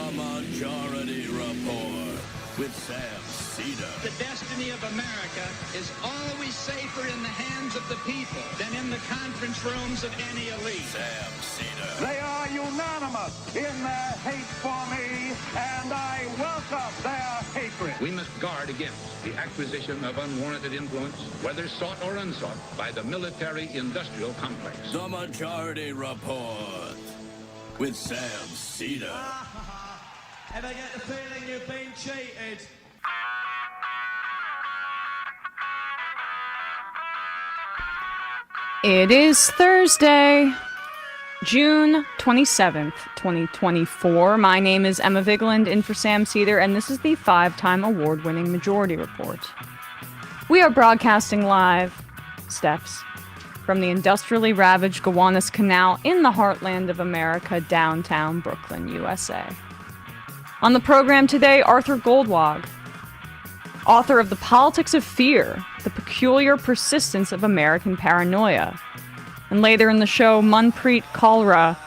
The Majority Report with Sam Seder. The destiny of America is always safer in the hands of the people than in the conference rooms of any elite. Sam Seder. They are unanimous in their hate for me, and I welcome their hatred. We must guard against the acquisition of unwarranted influence, whether sought or unsought, by the military-industrial complex. The Majority Report with Sam Seder. Ever get the feeling you've been cheated? It is Thursday, June 27th, 2024. My name is Emma Vigeland, in for Sam Seder, and this is the 5-time award-winning Majority Report. We are broadcasting live, steps, from the industrially ravaged Gowanus Canal in the heartland of America, downtown Brooklyn, USA. On the program today, Arthur Goldwag, author of The Politics of Fear, The Peculiar Persistence of American Paranoia. And later in the show, Manpreet Kaur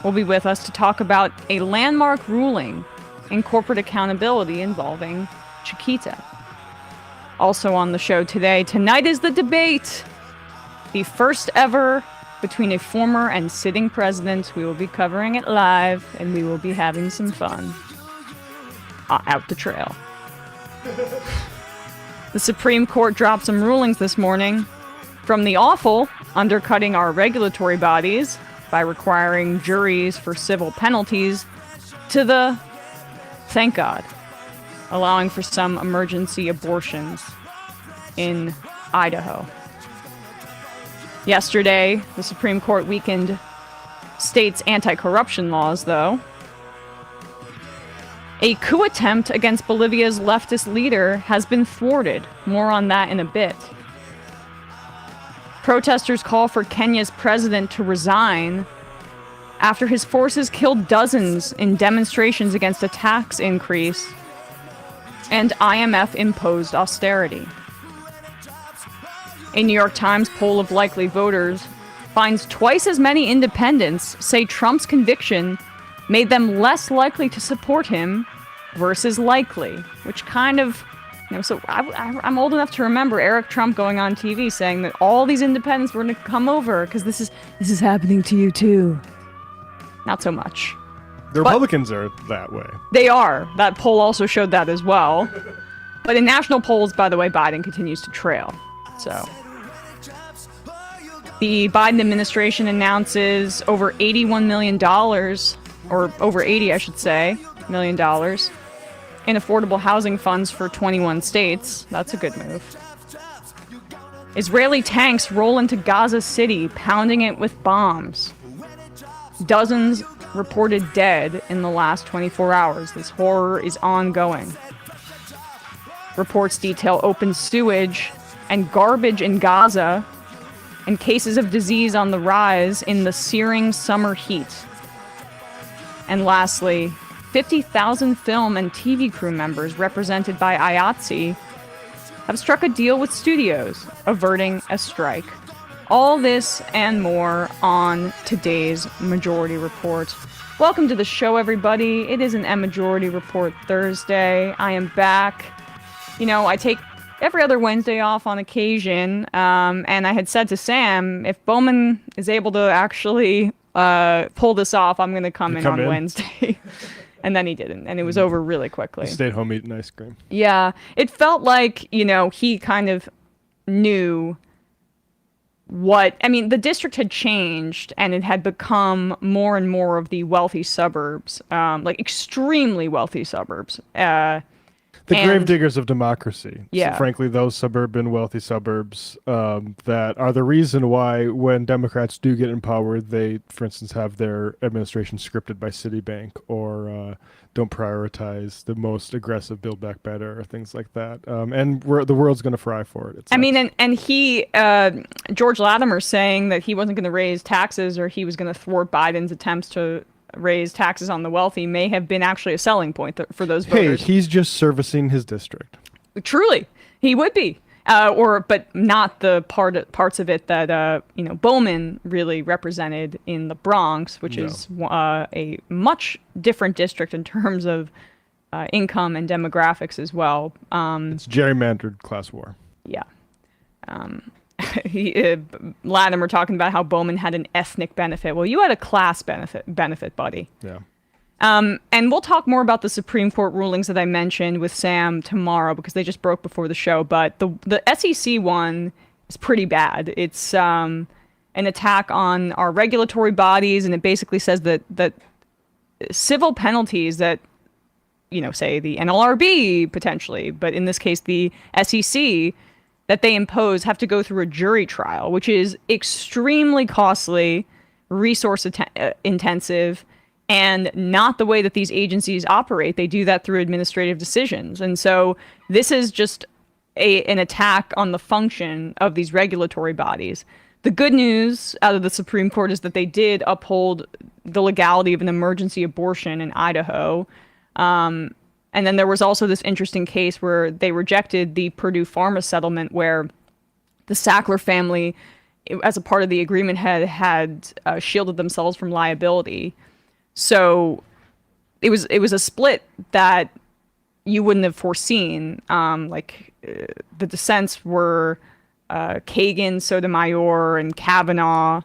will be with us to talk about a landmark ruling in corporate accountability involving Chiquita. Also on the show today, tonight is the debate, the first ever between a former and sitting president. We will be covering it live, and we will be having some fun. Out the trail. The Supreme Court dropped some rulings this morning, from the awful undercutting our regulatory bodies by requiring juries for civil penalties to the, thank God, allowing for some emergency abortions in Idaho. Yesterday, the Supreme Court weakened states' anti-corruption laws, though. A coup attempt against Bolivia's leftist leader has been thwarted. More on that in a bit. Protesters call for Kenya's president to resign after his forces killed dozens in demonstrations against a tax increase and IMF-imposed austerity. A New York Times poll of likely voters finds twice as many independents say Trump's conviction made them less likely to support him versus likely, which kind of, so I'm old enough to remember Eric Trump going on TV saying that all these independents were going to come over because this is happening to you too. Not so much. The Republicans are that way. They are. That poll also showed that as well. But in national polls, by the way, Biden continues to trail. So the Biden administration announces over $81 million, or over 80, I should say, $80 million in affordable housing funds for 21 states. That's a good move. Israeli tanks roll into Gaza City, pounding it with bombs. Dozens reported dead in the last 24 hours. This horror is ongoing. Reports detail open sewage and garbage in Gaza, and cases of disease on the rise in the searing summer heat. And lastly, 50,000 film and TV crew members represented by IATSE have struck a deal with studios, averting a strike. All this and more on today's Majority Report. Welcome to the show, everybody. It is an EmMajority Report Thursday. I am back. I take every other Wednesday off on occasion, and I had said to Sam, if Bowman is able to actually pull this off, I'm going to come in on Wednesday. And then he didn't, and it was over really quickly. He stayed home eating ice cream. Yeah, it felt like, he kind of knew the district had changed, and it had become more and more of the wealthy suburbs, extremely wealthy suburbs. The gravediggers of democracy. Yeah. So frankly, those suburban wealthy suburbs that are the reason why when Democrats do get in power, they, for instance, have their administration scripted by Citibank or don't prioritize the most aggressive Build Back Better or things like that. And the world's going to fry for it. And he, George Latimer saying that he wasn't going to raise taxes or he was going to thwart Biden's attempts to raise taxes on the wealthy may have been actually a selling point for those voters. Hey, he's just servicing his district. Truly, he would be. but not the parts of it that Bowman really represented in the Bronx, which is a much different district in terms of income and demographics as well. It's gerrymandered class war. Yeah. Latimer talking about how Bowman had an ethnic benefit. Well, you had a class benefit, buddy. Yeah. And we'll talk more about the Supreme Court rulings that I mentioned with Sam tomorrow because they just broke before the show. But the SEC one is pretty bad. It's an attack on our regulatory bodies, and it basically says that civil penalties that, say the NLRB potentially, but in this case the SEC, that they impose have to go through a jury trial, which is extremely costly, resource intensive, and not the way that these agencies operate. They do that through administrative decisions. And so this is just an attack on the function of these regulatory bodies. The good news out of the Supreme Court is that they did uphold the legality of an emergency abortion in Idaho. And then there was also this interesting case where they rejected the Purdue Pharma settlement where the Sackler family, as a part of the agreement, had shielded themselves from liability. So it was a split that you wouldn't have foreseen. The dissents were Kagan, Sotomayor, and Kavanaugh,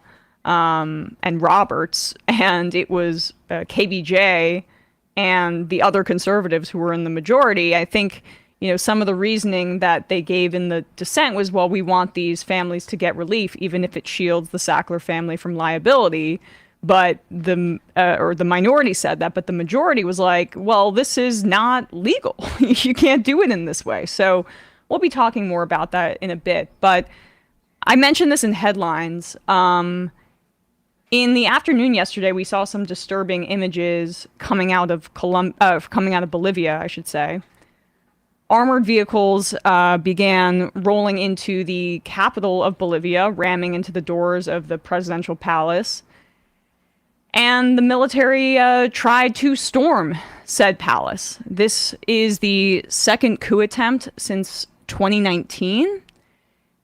and Roberts, and it was KBJ and the other conservatives who were in the majority. I think, some of the reasoning that they gave in the dissent was, well, we want these families to get relief, even if it shields the Sackler family from liability. But the minority said that, but the majority was like, well, this is not legal. You can't do it in this way. So we'll be talking more about that in a bit. But I mentioned this in headlines. In the afternoon yesterday, we saw some disturbing images coming out of Bolivia, I should say. Armored vehicles began rolling into the capital of Bolivia, ramming into the doors of the presidential palace. And the military tried to storm said palace. This is the second coup attempt since 2019.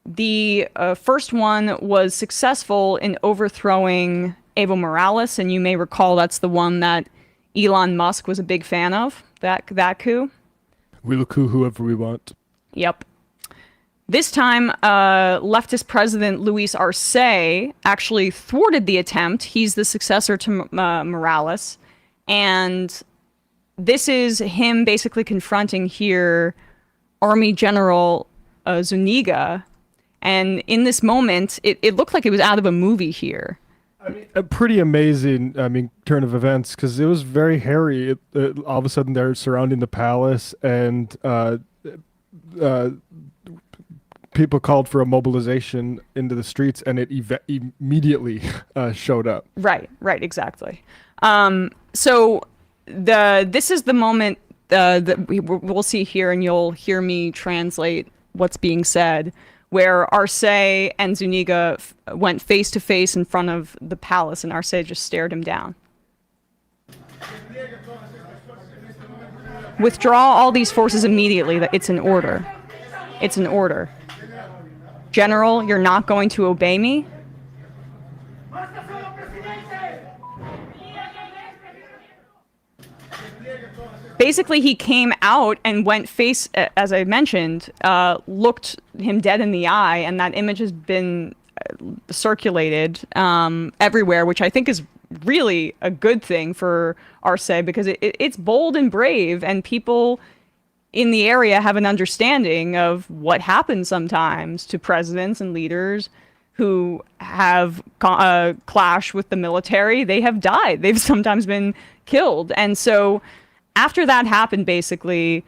The first one was successful in overthrowing Evo Morales, and you may recall that's the one that Elon Musk was a big fan of, that coup. We'll coup whoever we want. Yep. This time, leftist president Luis Arce actually thwarted the attempt. He's the successor to Morales, and this is him basically confronting here Army General Zuniga. And in this moment, it looked like it was out of a movie here. I mean, a pretty amazing, turn of events, because it was very hairy. All of a sudden, they're surrounding the palace, and people called for a mobilization into the streets, and it immediately showed up. Right, exactly. So this is the moment that we'll see here, and you'll hear me translate what's being said, where Arce and Zuniga went face to face in front of the palace, and Arce just stared him down. Withdraw all these forces immediately. It's an order. It's an order. General, you're not going to obey me? Basically, he came out and went face, as I mentioned, looked him dead in the eye, and that image has been circulated everywhere, which I think is really a good thing for Arce, because it's bold and brave, and people in the area have an understanding of what happens sometimes to presidents and leaders who have clashed with the military. They have died. They've sometimes been killed. And so after that happened, basically,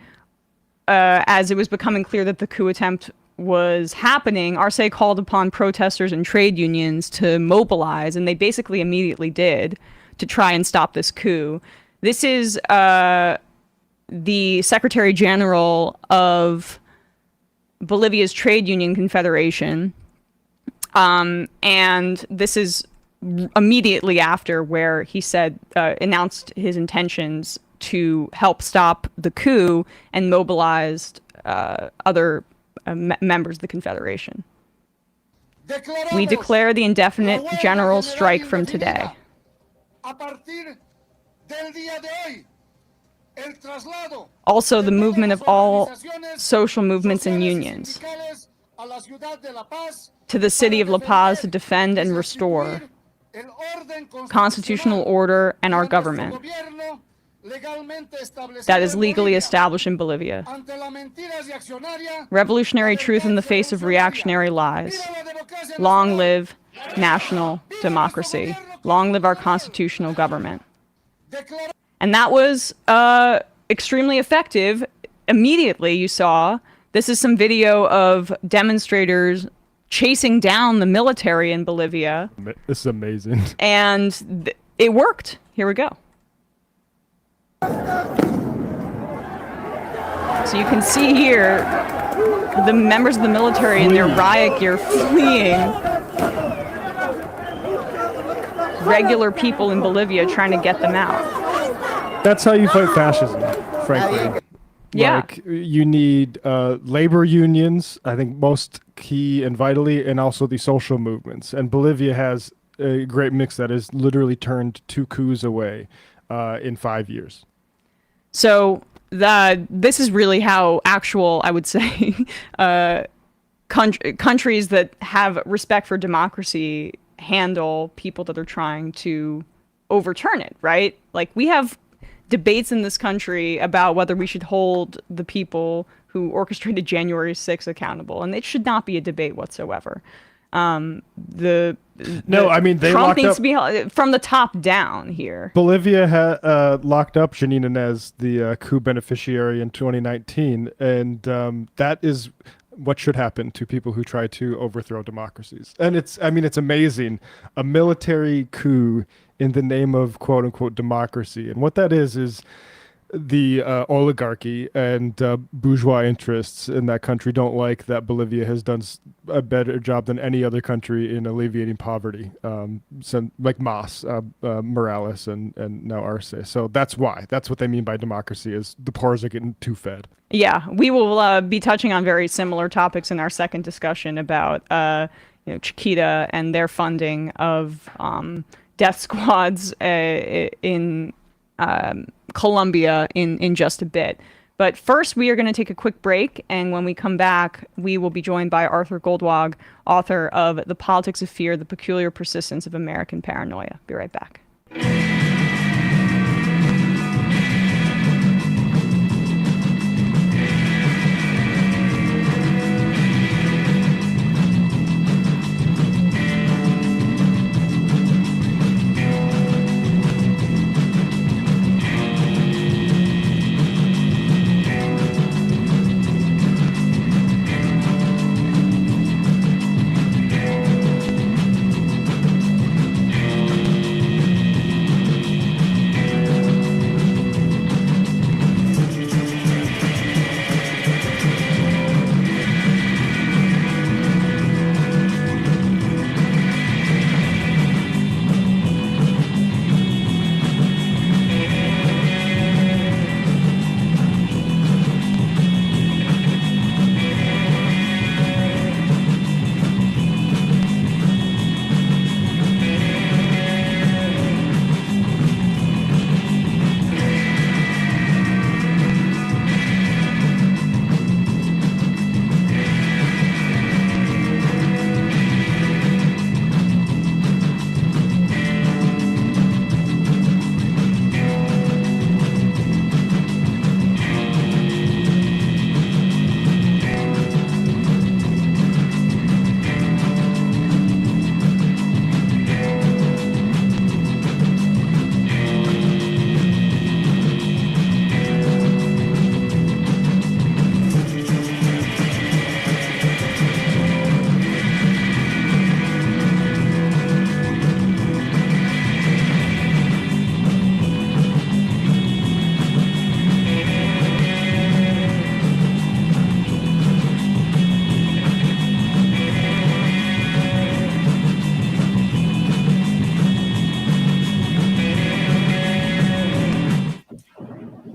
as it was becoming clear that the coup attempt was happening, Arce called upon protesters and trade unions to mobilize, and they basically immediately did, to try and stop this coup. This is the Secretary General of Bolivia's Trade Union Confederation, and this is immediately after where he said, announced his intentions to help stop the coup and mobilized other members of the Confederation. We declare the indefinite general strike from today. Also, the movement of all social movements and unions to the city of La Paz to defend and restore constitutional order and our government that is legally established in Bolivia. Revolutionary truth in the face of reactionary lies. Long live national democracy. Long live our constitutional government. And that was extremely effective. Immediately, you saw, this is some video of demonstrators chasing down the military in Bolivia. This is amazing. And it worked. Here we go. So you can see here the members of the military in their riot gear fleeing regular people in Bolivia, trying to get them out. That's how you fight fascism, frankly. Yeah. Like, you need labor unions, I think most key and vitally, and also the social movements. And Bolivia has a great mix that has literally turned 2 coups away in 5 years. So this is really how actual, I would say, countries that have respect for democracy handle people that are trying to overturn it, right? Like, we have debates in this country about whether we should hold the people who orchestrated January 6th accountable, and it should not be a debate whatsoever. I mean, they Trump locked needs up to be held from the top down here. Bolivia had locked up Jeanine Áñez, the coup beneficiary, in 2019, and that is what should happen to people who try to overthrow democracies. And it's amazing, a military coup in the name of quote unquote democracy. And what that is the oligarchy and bourgeois interests in that country don't like that Bolivia has done a better job than any other country in alleviating poverty, like Morales and now Arce. So that's why. That's what they mean by democracy, is the poors are getting too fed. Yeah, we will be touching on very similar topics in our second discussion about Chiquita and their funding of death squads in Colombia in just a bit. But first, we are going to take a quick break, and when we come back, we will be joined by Arthur Goldwag, author of The Politics of Fear, The Peculiar Persistence of American Paranoia. Be right back.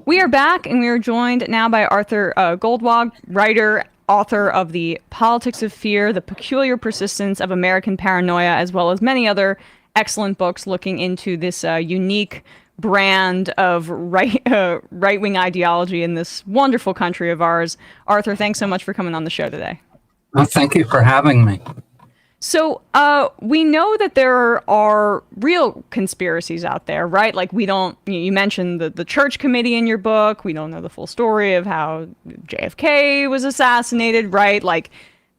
We are back, and we are joined now by Arthur Goldwag, writer, author of The Politics of Fear, The Peculiar Persistence of American Paranoia, as well as many other excellent books looking into this unique brand of right-wing ideology in this wonderful country of ours. Arthur, thanks so much for coming on the show today. Well, thank you for having me. So we know that there are real conspiracies out there, right? Like you mentioned the church committee in your book. We don't know the full story of how JFK was assassinated, right?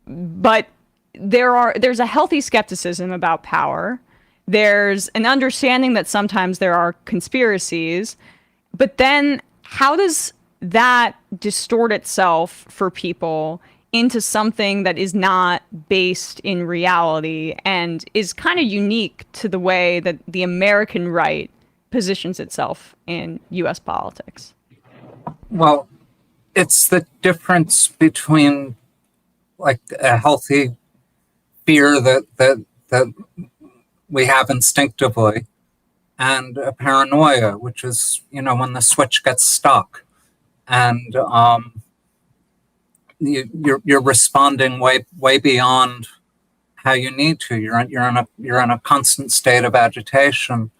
But there's a healthy skepticism about power. There's an understanding that sometimes there are conspiracies, but then how does that distort itself for people into something that is not based in reality and is kind of unique to the way that the American right positions itself in U.S. politics? Well, it's the difference between like a healthy fear that we have instinctively and a paranoia, which is, when the switch gets stuck and you're responding way beyond how you need to. You're in a constant state of agitation.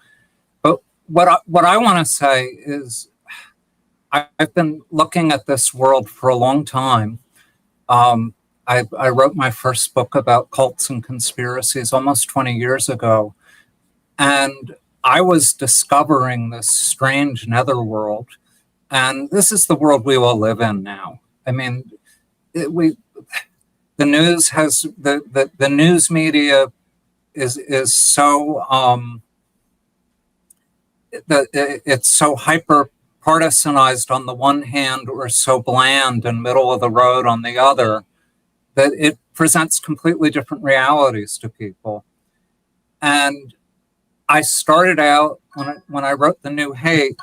But what I want to say is, I've been looking at this world for a long time. I wrote my first book about cults and conspiracies almost 20 years ago, and I was discovering this strange netherworld, and this is the world we all live in now. I mean, the news has the news media is so it's so hyper partisanized on the one hand, or so bland and middle of the road on the other, that it presents completely different realities to people. And I started out when I wrote The New Hate,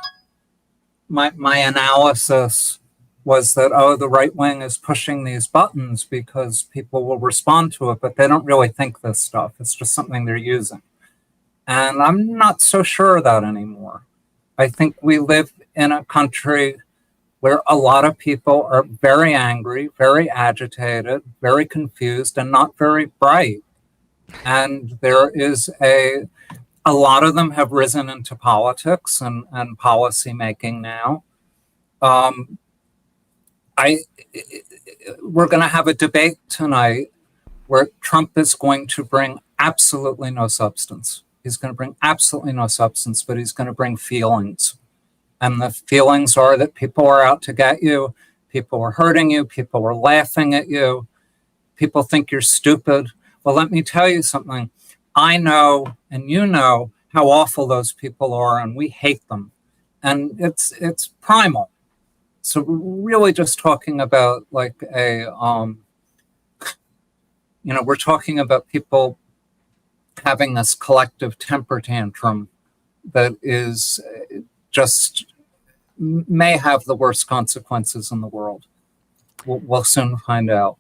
my analysis was that, the right wing is pushing these buttons because people will respond to it, but they don't really think this stuff. It's just something they're using. And I'm not so sure of that anymore. I think we live in a country where a lot of people are very angry, very agitated, very confused, and not very bright. And there is a lot of them have risen into politics and policy making now. We're going to have a debate tonight where Trump is going to bring absolutely no substance. He's going to bring absolutely no substance, but he's going to bring feelings. And the feelings are that people are out to get you, people are hurting you, people are laughing at you, people think you're stupid. Well, let me tell you something. I know, and you know, how awful those people are, and we hate them. And it's primal. So we're really just talking about like we're talking about people having this collective temper tantrum that is just may have the worst consequences in the world. We'll soon find out.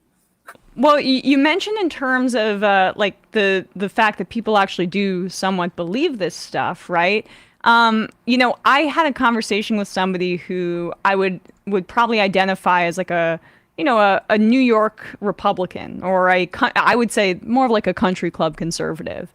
Well, you mentioned in terms of the fact that people actually do somewhat believe this stuff, right? I had a conversation with somebody who I would probably identify as like a New York Republican, or I would say more of like a country club conservative.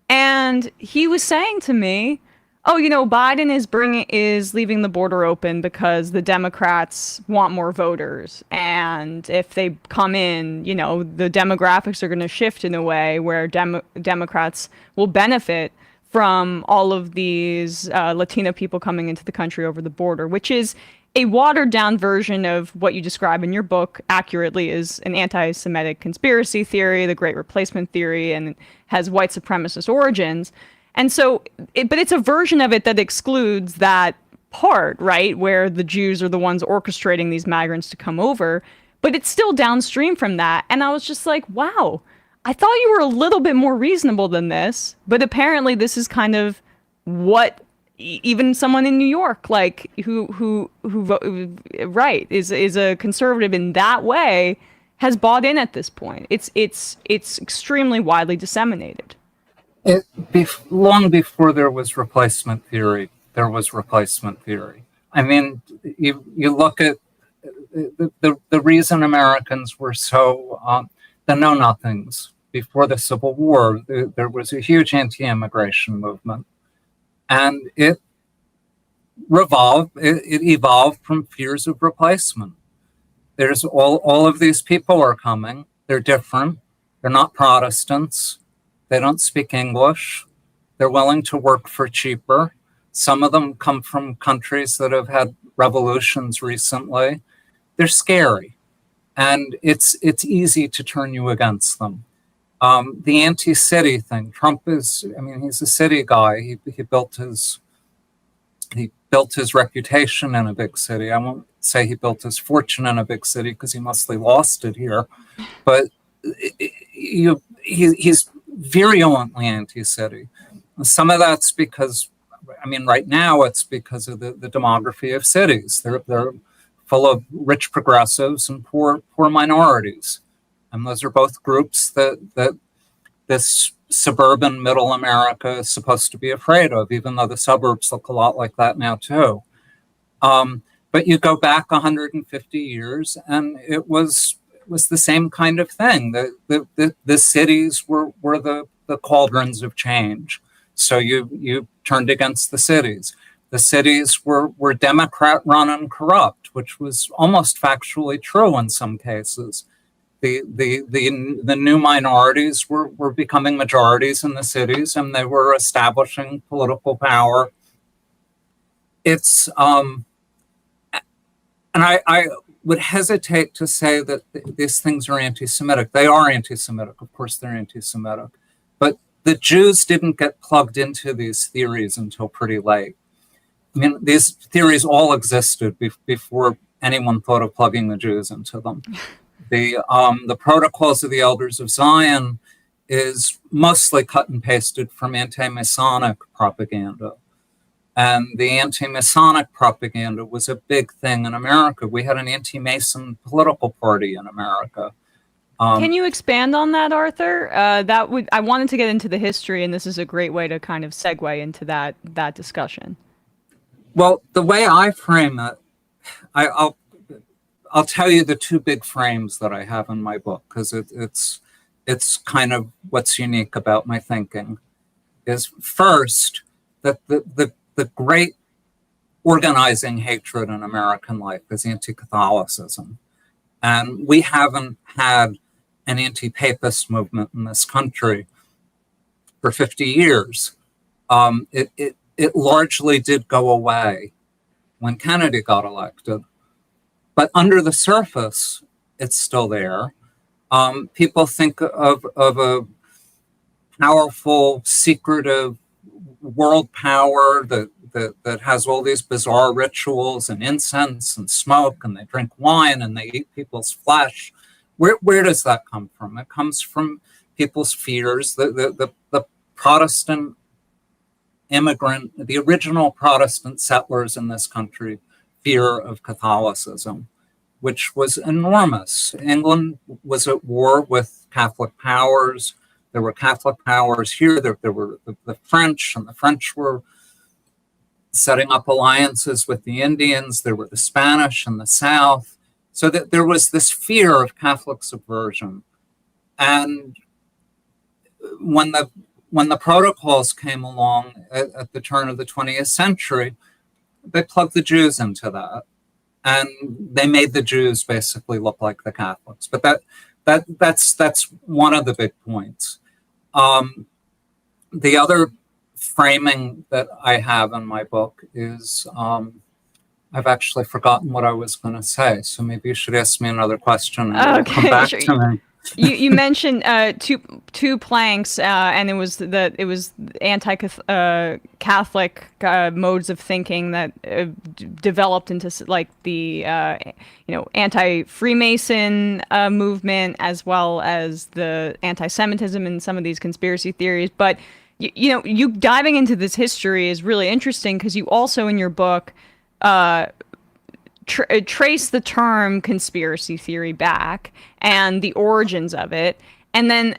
And he was saying to me, Biden is leaving the border open because the Democrats want more voters. And if they come in, the demographics are going to shift in a way where Democrats will benefit from all of these Latino people coming into the country over the border, which is a watered down version of what you describe in your book accurately as an anti-Semitic conspiracy theory, the Great Replacement theory, and has white supremacist origins. And so, but it's a version of it that excludes that part, right, where the Jews are the ones orchestrating these migrants to come over. But it's still downstream from that. And I was just like, wow, I thought you were a little bit more reasonable than this. But apparently this is kind of what even someone in New York, like who is a conservative in that way, has bought in at this point. It's extremely widely disseminated. Long before there was replacement theory, I mean, you look at the reason Americans were so the know-nothings before the Civil War. There was a huge anti-immigration movement, and it evolved from fears of replacement. There's all of these people are coming. They're different. They're not Protestants. They don't speak English. They're willing to work for cheaper. Some of them come from countries that have had revolutions recently. They're scary, and it's easy to turn you against them. The anti-city thing. Trump is, I mean, he's a city guy. He built his reputation in a big city. I won't say he built his fortune in a big city because he mostly lost it here, but he's virulently anti-city. Some of that's because, I mean, right now it's because of the demography of cities. They're full of rich progressives and poor minorities. And those are both groups that this suburban middle America is supposed to be afraid of, even though the suburbs look a lot like that now too. But you go back 150 years and it was the same kind of thing. The cities were the cauldrons of change. So you turned against the cities. The cities were Democrat run and corrupt, which was almost factually true in some cases. The new minorities were becoming majorities in the cities, and they were establishing political power. It's and I would hesitate to say that these things are anti-Semitic. They are anti-Semitic. Of course, they're anti-Semitic. But the Jews didn't get plugged into these theories until pretty late. I mean, these theories all existed before anyone thought of plugging the Jews into them. The Protocols of the Elders of Zion is mostly cut and pasted from anti-Masonic propaganda. And the anti-Masonic propaganda was a big thing in America. We had an anti-Mason political party in America. Can you expand on that, Arthur? I wanted to get into the history, and this is a great way to kind of segue into that discussion. Well, the way I frame it, I'll tell you the two big frames that I have in my book, because it's kind of what's unique about my thinking. Is first that the great organizing hatred in American life is anti-Catholicism. And we haven't had an anti-papist movement in this country for 50 years. It largely did go away when Kennedy got elected. But under the surface, it's still there. People think of a powerful, secretive world power that has all these bizarre rituals and incense and smoke, and they drink wine and they eat people's flesh. Where does that come from? It comes from people's fears. The Protestant immigrant, the original Protestant settlers in this country, fear of Catholicism, which was enormous. England was at war with Catholic powers. There were Catholic powers here. There were the French, and the French were setting up alliances with the Indians. There were the Spanish in the South. So that there was this fear of Catholic subversion. And when the protocols came along at the turn of the 20th century, they plugged the Jews into that. And they made the Jews basically look like the Catholics. But that's one of the big points. The other framing that I have in my book is, I've actually forgotten what I was going to say. So maybe you should ask me another question and come back to me. You mentioned two planks, and it was anti-Catholic modes of thinking that developed into like the anti-Freemason movement, as well as the anti-Semitism and some of these conspiracy theories. But you diving into this history is really interesting because you also in your book trace the term conspiracy theory back and the origins of it, and then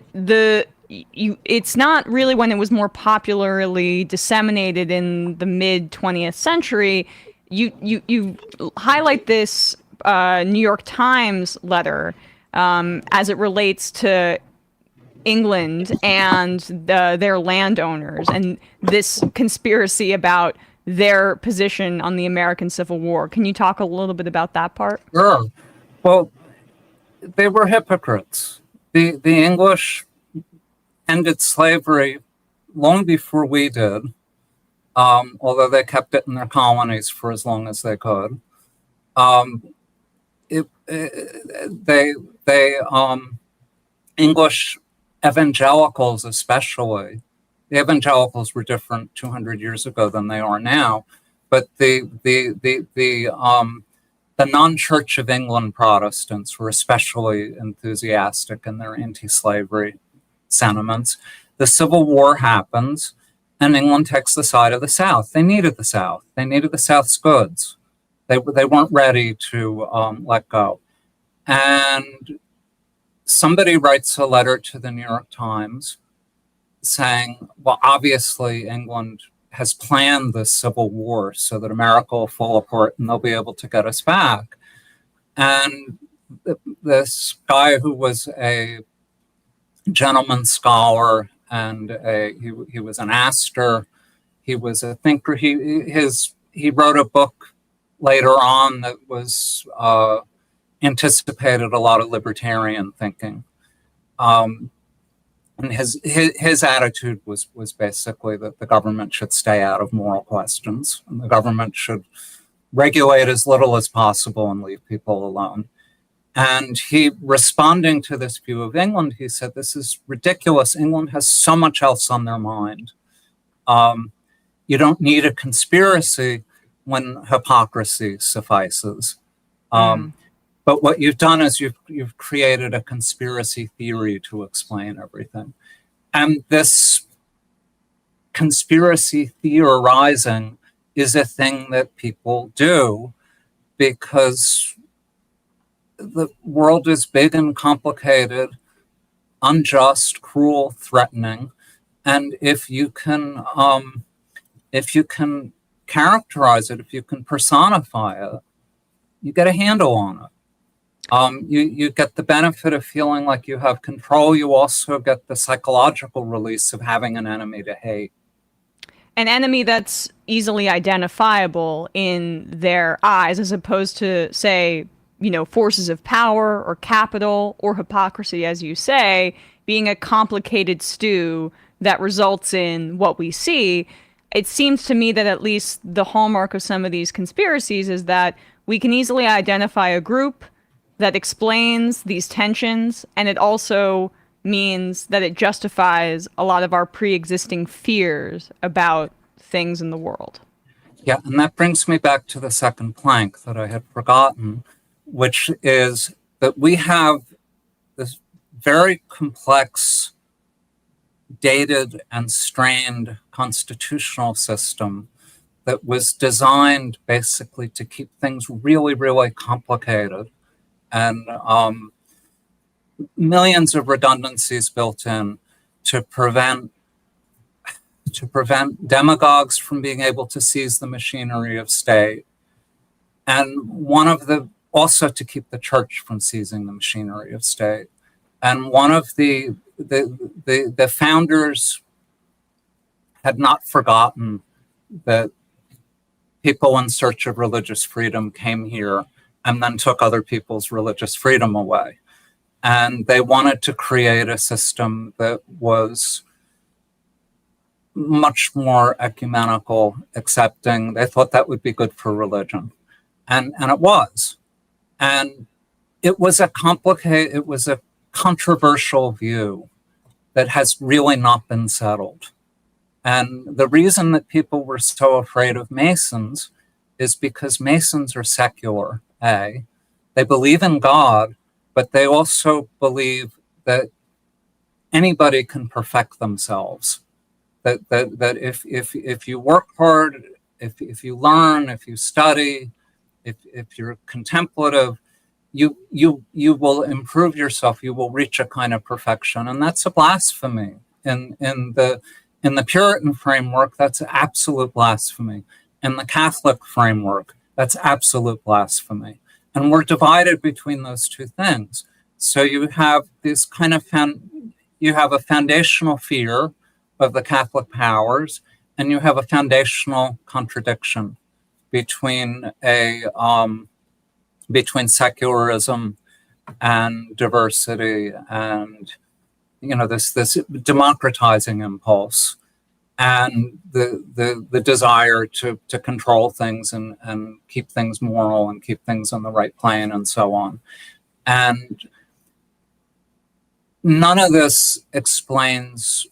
it's not really when it was more popularly disseminated in the mid 20th century. You highlight this New York Times letter as it relates to England and their landowners and this conspiracy about their position on the American Civil War. Can you talk a little bit about that part? Sure. Well, they were hypocrites. The English ended slavery long before we did, although they kept it in their colonies for as long as they could. English evangelicals especially, the evangelicals were different 200 years ago than they are now, but the non-Church of England Protestants were especially enthusiastic in their anti-slavery sentiments. The Civil War happens, and England takes the side of the South. They needed the South. They needed the South's goods. They weren't ready to let go. And somebody writes a letter to the New York Times saying, well, obviously England has planned this Civil War so that America will fall apart and they'll be able to get us back. And this guy who was a gentleman scholar and he was an Astor, he was a thinker. He wrote a book later on that was anticipated a lot of libertarian thinking. And his attitude was basically that the government should stay out of moral questions and the government should regulate as little as possible and leave people alone. And he, responding to this view of England, he said, this is ridiculous. England has so much else on their mind. You don't need a conspiracy when hypocrisy suffices. But what you've done is you've created a conspiracy theory to explain everything. And this conspiracy theorizing is a thing that people do because the world is big and complicated, unjust, cruel, threatening. And if you can characterize it, if you can personify it, you get a handle on it. You get the benefit of feeling like you have control. You also get the psychological release of having an enemy to hate. An enemy that's easily identifiable in their eyes, as opposed to, say, forces of power or capital or hypocrisy, as you say, being a complicated stew that results in what we see. It seems to me that at least the hallmark of some of these conspiracies is that we can easily identify a group that explains these tensions, and it also means that it justifies a lot of our pre-existing fears about things in the world. Yeah, and that brings me back to the second plank that I had forgotten, which is that we have this very complex, dated and strained constitutional system that was designed basically to keep things really, really complicated, and millions of redundancies built in to prevent demagogues from being able to seize the machinery of state, and also to keep the church from seizing the machinery of state. And one of the founders had not forgotten that people in search of religious freedom came here and then took other people's religious freedom away. And they wanted to create a system that was much more ecumenical, accepting. They thought that would be good for religion. And it was. And it was a controversial view that has really not been settled. And the reason that people were so afraid of Masons is because Masons are secular. They believe in God, but they also believe that anybody can perfect themselves. That if you work hard, if you learn, if you study, if you're contemplative, you will improve yourself. You will reach a kind of perfection, and that's a blasphemy. In the Puritan framework, that's absolute blasphemy. In the Catholic framework, that's absolute blasphemy. And we're divided between those two things. So you have this kind of you have a foundational fear of the Catholic powers, and you have a foundational contradiction between between secularism and diversity, and this democratizing impulse, and the desire to control things and keep things moral and keep things on the right plane and so on. And none of this explains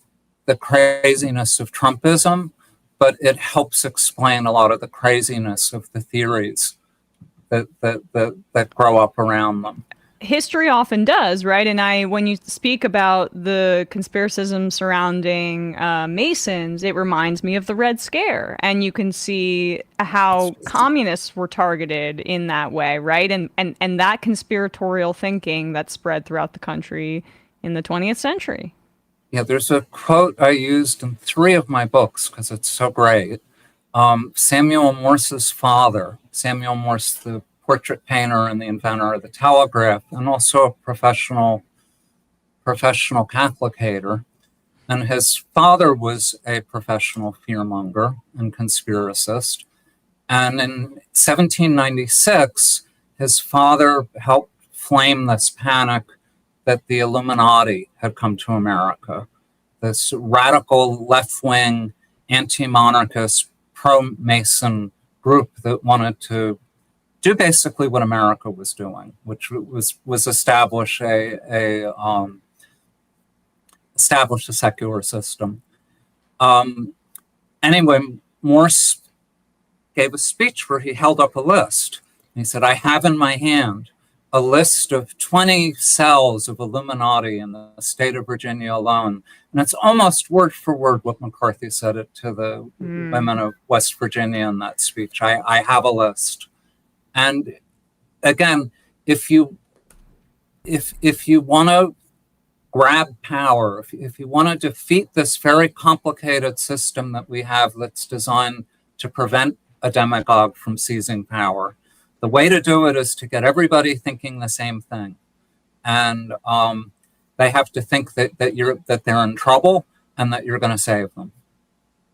the craziness of Trumpism, but it helps explain a lot of the craziness of the theories that grow up around them. History often does, right? And when you speak about the conspiracism surrounding Masons, it reminds me of the Red Scare, and you can see how communists were targeted in that way, right? And that conspiratorial thinking that spread throughout the country in the 20th century. Yeah, there's a quote I used in 3 of my books because it's so great. Samuel Morse's father, Samuel Morse, the portrait painter and the inventor of the telegraph, and also a professional Catholic hater. And his father was a professional fearmonger and conspiracist. And in 1796, his father helped flame this panic that the Illuminati had come to America, this radical left-wing, anti-monarchist, pro-Mason group that wanted to do basically what America was doing, which was establish a secular system. Anyway, Morse gave a speech where he held up a list. He said, "I have in my hand a list of 20 cells of Illuminati in the state of Virginia alone." And it's almost word for word what McCarthy said it to the women of West Virginia in that speech. I have a list. And again, if you want to grab power, if you want to defeat this very complicated system that we have that's designed to prevent a demagogue from seizing power, the way to do it is to get everybody thinking the same thing. And they have to think that they're in trouble and that you're going to save them.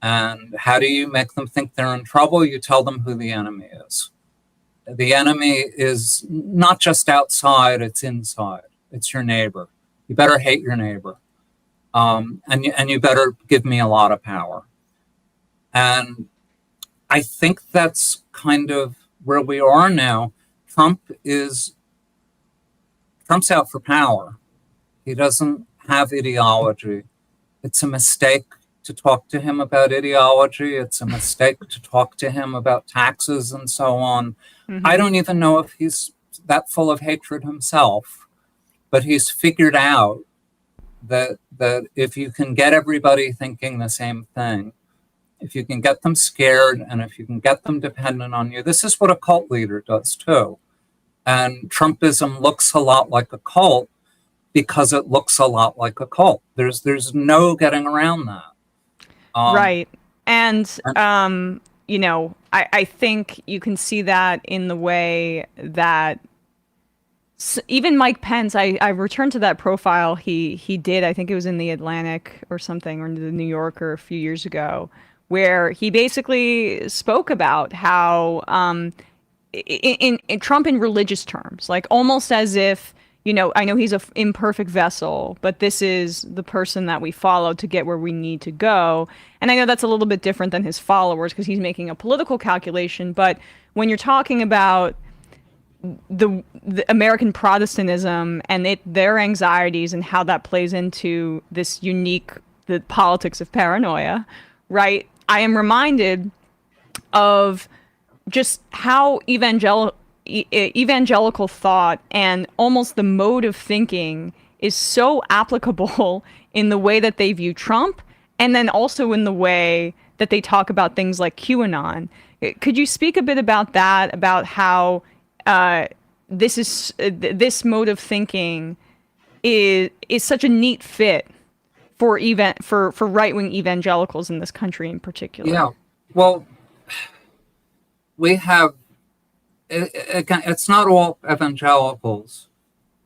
And how do you make them think they're in trouble? You tell them who the enemy is. The enemy is not just outside, it's inside. It's your neighbor. You better hate your neighbor. And you better give me a lot of power. And I think that's kind of where we are now. Trump's out for power. He doesn't have ideology. It's a mistake to talk to him about ideology. It's a mistake to talk to him about taxes and so on. Mm-hmm. I don't even know if he's that full of hatred himself, but he's figured out that if you can get everybody thinking the same thing, if you can get them scared and if you can get them dependent on you, this is what a cult leader does too. And Trumpism looks a lot like a cult because it looks a lot like a cult. There's no getting around that. Right. And, I think you can see that in the way that even Mike Pence, I returned to that profile he did, I think it was in the Atlantic or something, or in the New Yorker a few years ago, where he basically spoke about how in Trump in religious terms, like almost as if, I know he's an imperfect vessel, but this is the person that we follow to get where we need to go. And I know that's a little bit different than his followers because he's making a political calculation. But when you're talking about the American Protestantism and their anxieties and how that plays into this the politics of paranoia, right? I am reminded of just how evangelical thought and almost the mode of thinking is so applicable in the way that they view Trump, and then also in the way that they talk about things like QAnon. Could you speak a bit about that, about how this mode of thinking is such a neat fit for right-wing evangelicals in this country in particular? Yeah, well, we have again, it's not all evangelicals,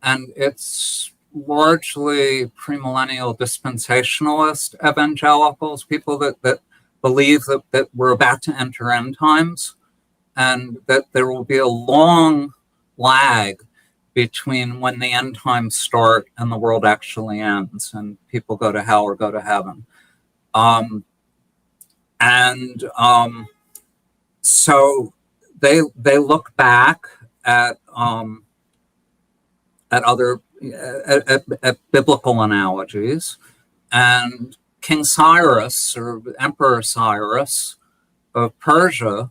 and it's largely premillennial dispensationalist evangelicals, people that believe that we're about to enter end times, and that there will be a long lag between when the end times start and the world actually ends, and people go to hell or go to heaven. So they look back at other at biblical analogies, and King Cyrus, or Emperor Cyrus of Persia,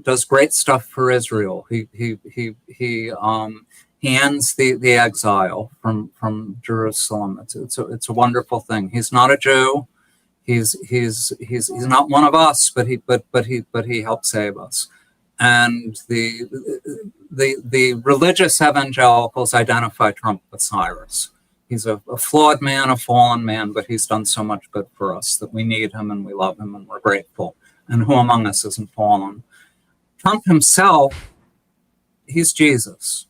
does great stuff for Israel. He ends the exile from Jerusalem. It's a wonderful thing. He's not a Jew. He's not one of us, but he helped save us. And the religious evangelicals identify Trump with Cyrus. He's a flawed man, a fallen man, but he's done so much good for us that we need him and we love him and we're grateful. And who among us isn't fallen? Trump himself, he's Jesus.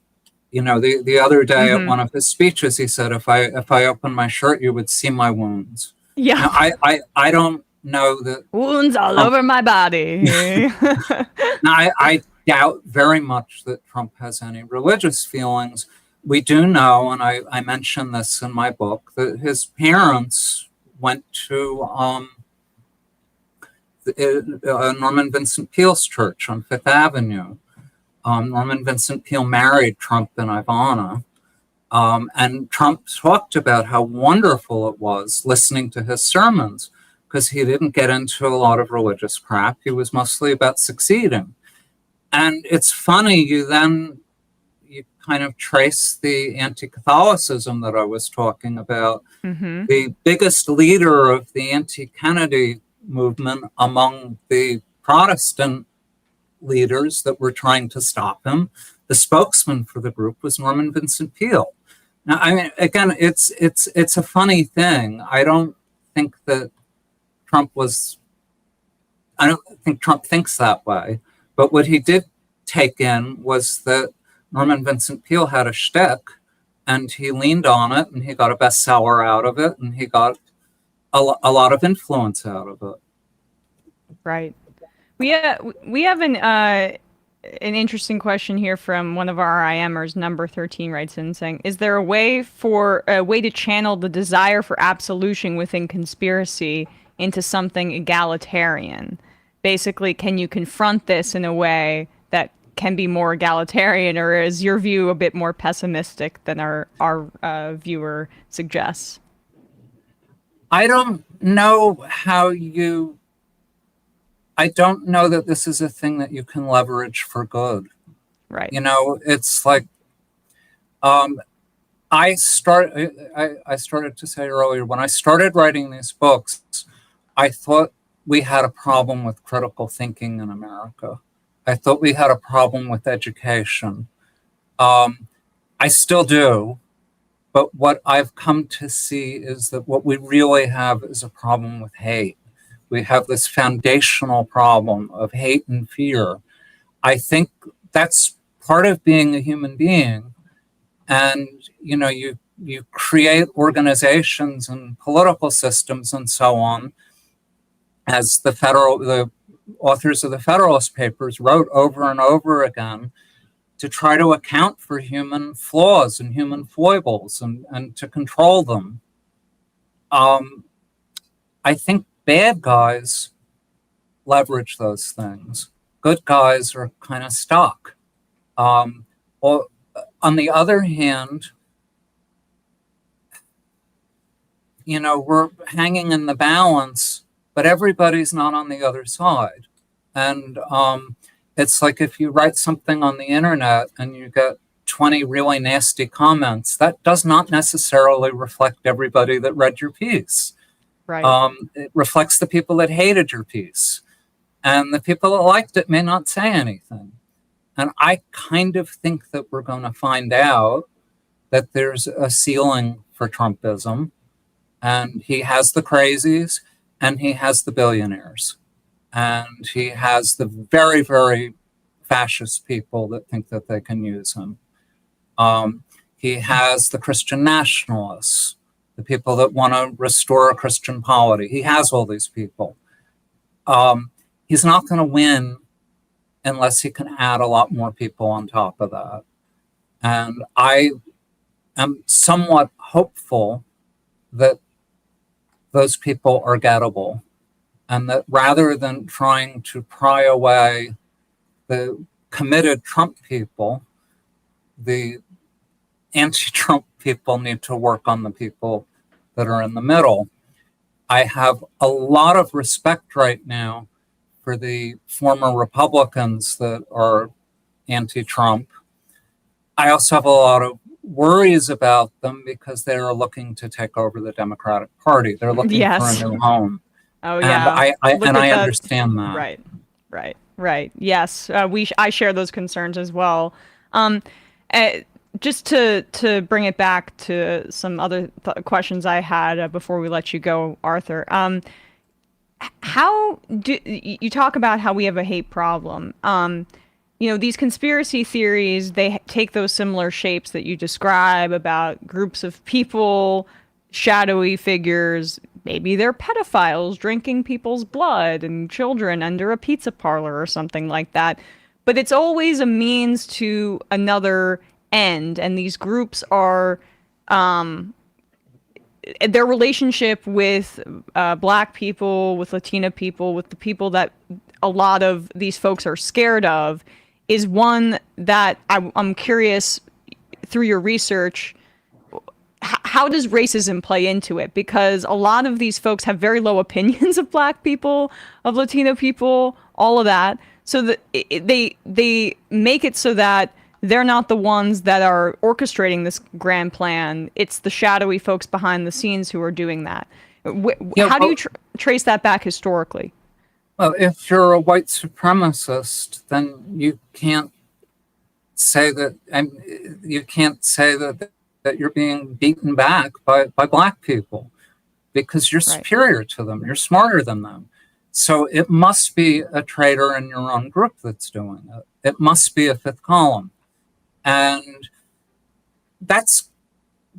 You know, the other day at one of his speeches, he said, if I opened my shirt, you would see my wounds. Yeah. Now, I don't know that wounds all over my body. Now, I doubt very much that Trump has any religious feelings. We do know, and I mentioned this in my book, that his parents went to Norman Vincent Peale's church on Fifth Avenue. Norman Vincent Peale married Trump and Ivana. And Trump talked about how wonderful it was listening to his sermons, because he didn't get into a lot of religious crap. He was mostly about succeeding. And it's funny, you kind of trace the anti-Catholicism that I was talking about. The biggest leader of the anti-Kennedy movement among the Protestant leaders that were trying to stop him, the spokesman for the group was Norman Vincent Peale. Now, I mean, again, it's a funny thing. I don't think Trump thinks that way. But what he did take in was that Norman Vincent Peale had a shtick, and he leaned on it, and he got a bestseller out of it, and he got a lot of influence out of it. Right. We have an interesting question here from one of our IMers, number 13, writes in saying, is there a way to channel the desire for absolution within conspiracy into something egalitarian? Basically, can you confront this in a way that can be more egalitarian, or is your view a bit more pessimistic than our viewer suggests? I don't know I don't know that this is a thing that you can leverage for good. Right. You know, it's like, I started to say earlier, when I started writing these books, I thought we had a problem with critical thinking in America. I thought we had a problem with education. I still do, but what I've come to see is that what we really have is a problem with hate. We have this foundational problem of hate and fear. I think that's part of being a human being. And, you know, you create organizations and political systems and so on, as the authors of the Federalist Papers wrote over and over again, to try to account for human flaws and human foibles and to control them. I think bad guys leverage those things. Good guys are kind of stuck. On the other hand, you know, we're hanging in the balance, but everybody's not on the other side. And it's like if you write something on the internet and you get 20 really nasty comments, that does not necessarily reflect everybody that read your piece. Right. It reflects the people that hated your piece. And the people that liked it may not say anything. And I kind of think that we're going to find out that there's a ceiling for Trumpism. And he has the crazies, and he has the billionaires. And he has the very, very fascist people that think that they can use him. He has the Christian nationalists, the people that want to restore a Christian polity. He has all these people. He's not going to win unless he can add a lot more people on top of that. And I am somewhat hopeful that those people are gettable, and that rather than trying to pry away the committed Trump people, the anti-Trump people need to work on the people that are in the middle. I have a lot of respect right now for the former Republicans that are anti-Trump. I also have a lot of worries about them because they are looking to take over the Democratic Party. They're looking for a new home. Oh, yeah. And I understand that. Right. Yes, I share those concerns as well. Just to bring it back to some other questions I had before we let you go, Arthur. How do you talk about how we have a hate problem? These conspiracy theories, they take those similar shapes that you describe about groups of people, shadowy figures. Maybe they're pedophiles drinking people's blood and children under a pizza parlor or something like that. But it's always a means to another end. And these groups are, their relationship with Black people, with Latina people, with the people that a lot of these folks are scared of, is one that I'm curious, through your research, how does racism play into it? Because a lot of these folks have very low opinions of Black people, of Latino people, all of that. So that they make it so that they're not the ones that are orchestrating this grand plan. It's the shadowy folks behind the scenes who are doing that. How do you trace that back historically? Well, if you're a white supremacist, then you can't say that. You can't say that you're being beaten back by Black people, because you're superior to them. You're smarter than them. So it must be a traitor in your own group that's doing it. It must be a fifth column, and that's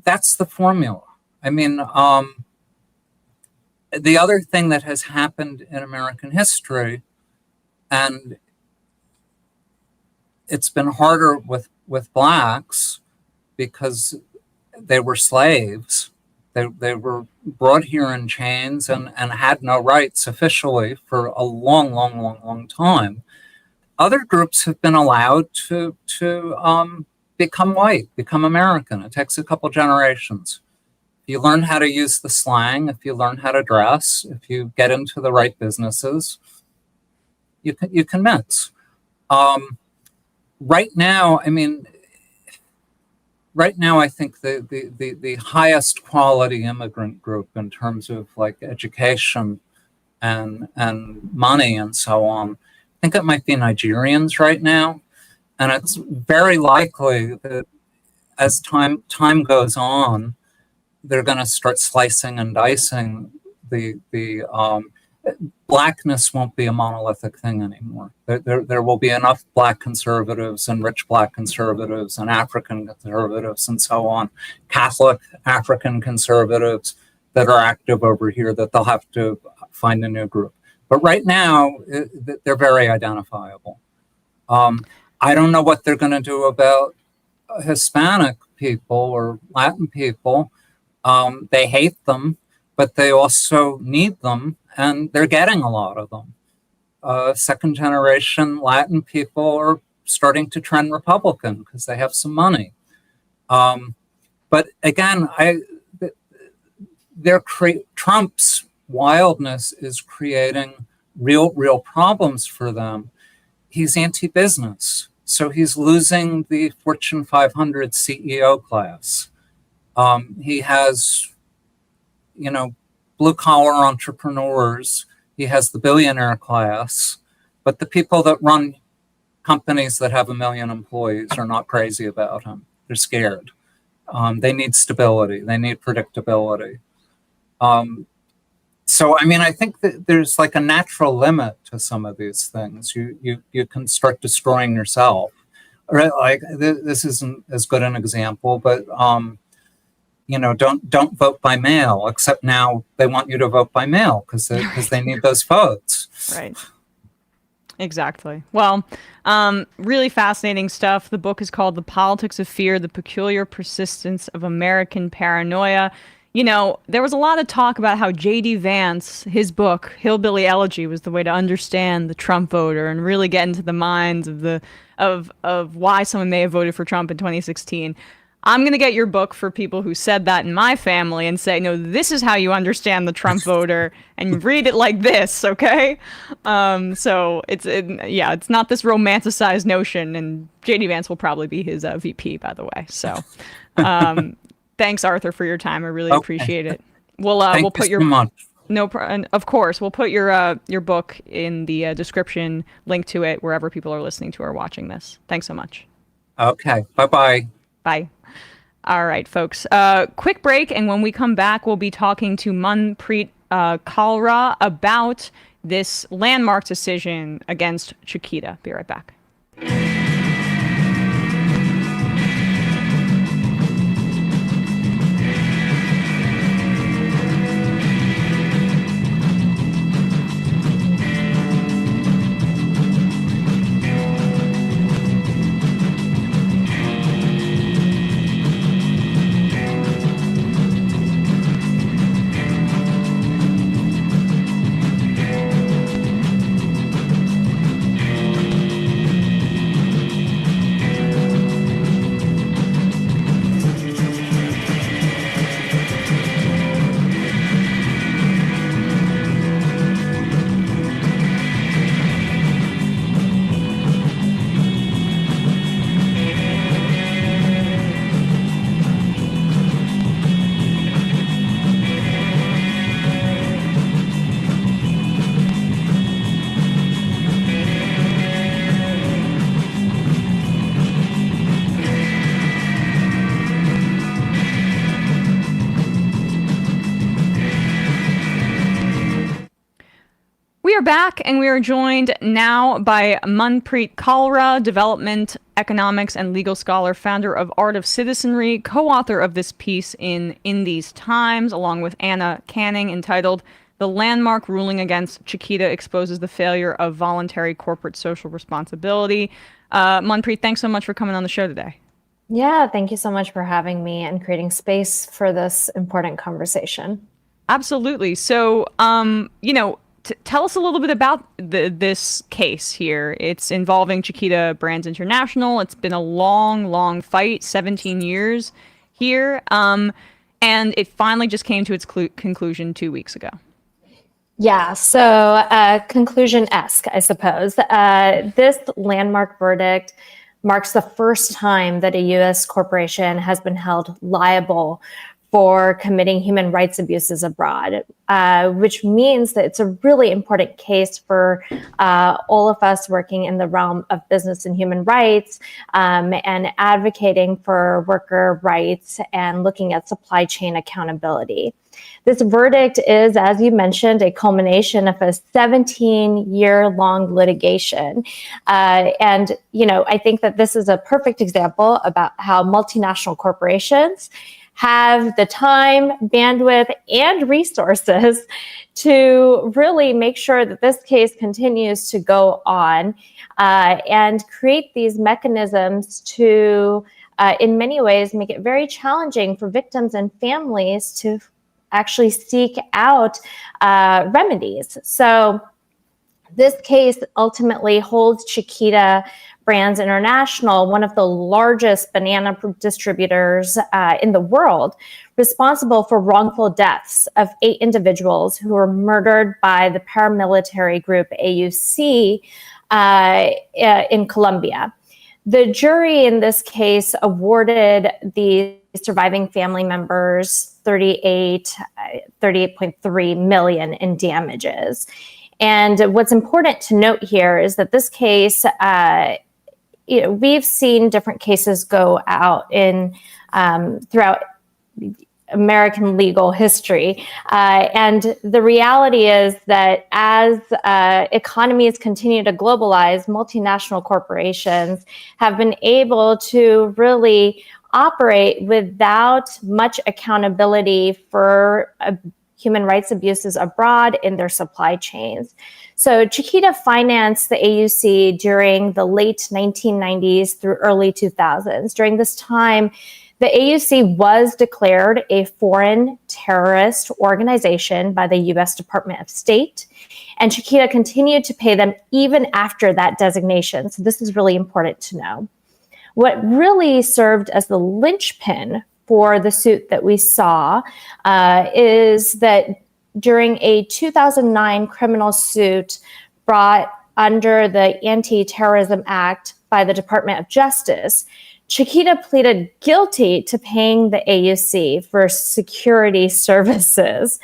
the formula. I mean. The other thing that has happened in American history, and it's been harder with Blacks because they were slaves. They were brought here in chains and had no rights officially for a long time. Other groups have been allowed to become white, become American. It takes a couple generations. You learn how to use the slang, if you learn how to dress, if you get into the right businesses, you can mix. Right now, I think the highest quality immigrant group in terms of like education and money and so on, I think it might be Nigerians right now. And it's very likely that as time goes on, they're going to start slicing and dicing the Blackness won't be a monolithic thing anymore. There will be enough Black conservatives and rich Black conservatives and African conservatives and so on, Catholic African conservatives that are active over here, that they'll have to find a new group. But right now, they're very identifiable. I don't know what they're going to do about Hispanic people or Latin people. They hate them, but they also need them, and they're getting a lot of them. Second generation Latin people are starting to trend Republican because they have some money. But again, Trump's wildness is creating real problems for them. He's anti-business, so he's losing the Fortune 500 CEO class. He has, blue-collar entrepreneurs. He has the billionaire class. But the people that run companies that have 1 million employees are not crazy about him. They're scared. They need stability. They need predictability. So, I mean, I think that there's like a natural limit to some of these things. You can start destroying yourself. Right? Like this isn't as good an example, but don't vote by mail. Except now they want you to vote by mail because they need those votes. Right. Exactly. Well, really fascinating stuff. The book is called The Politics of Fear, The Peculiar Persistence of American Paranoia. There was a lot of talk about how J.D. Vance, his book, Hillbilly Elegy, was the way to understand the Trump voter and really get into the minds of why someone may have voted for Trump in 2016. I'm going to get your book for people who said that in my family and say, no, this is how you understand the Trump voter, and read it like this, okay? So it's not this romanticized notion, and J.D. Vance will probably be his VP, by the way. So thanks, Arthur, for your time. I really appreciate it. We'll put your of course, we'll put your book in the description, link to it wherever people are listening to or watching this. Thanks so much. Okay. Bye-bye. Bye. All right, folks. Quick break, and when we come back, we'll be talking to Manpreet Kaur about this landmark decision against Chiquita. Be right back. We are back, and we are joined now by Manpreet Kaur, development, economics, and legal scholar, founder of Art of Citizenry, co-author of this piece in These Times, along with Anna Canning, entitled "The Landmark Ruling Against Chiquita Exposes the Failure of Voluntary Corporate Social Responsibility." Manpreet, thanks so much for coming on the show today. Yeah, thank you so much for having me and creating space for this important conversation. Absolutely. So, tell us a little bit about this case here. It's involving Chiquita Brands International. It's been a long fight, 17 years here. And it finally just came to its conclusion 2 weeks ago. Yeah, so conclusion-esque, I suppose. This landmark verdict marks the first time that a U.S. corporation has been held liable for committing human rights abuses abroad, which means that it's a really important case for all of us working in the realm of business and human rights, and advocating for worker rights and looking at supply chain accountability. This verdict is, as you mentioned, a culmination of a 17-year-long litigation. And, I think that this is a perfect example about how multinational corporations have the time, bandwidth, and resources to really make sure that this case continues to go on, and create these mechanisms to, in many ways, make it very challenging for victims and families to actually seek out remedies. So this case ultimately holds Chiquita Brands International, one of the largest banana distributors in the world, responsible for wrongful deaths of 8 individuals who were murdered by the paramilitary group AUC in Colombia. The jury in this case awarded the surviving family members $38.3 million in damages. And what's important to note here is that this case, we've seen different cases go out in throughout American legal history. And the reality is that as economies continue to globalize, multinational corporations have been able to really operate without much accountability for human rights abuses abroad in their supply chains. So Chiquita financed the AUC during the late 1990s through early 2000s. During this time, the AUC was declared a foreign terrorist organization by the U.S. Department of State, and Chiquita continued to pay them even after that designation. So this is really important to know. What really served as the linchpin for the suit that we saw is that during a 2009 criminal suit brought under the Anti-Terrorism Act by the Department of Justice, Chiquita pleaded guilty to paying the AUC for security services.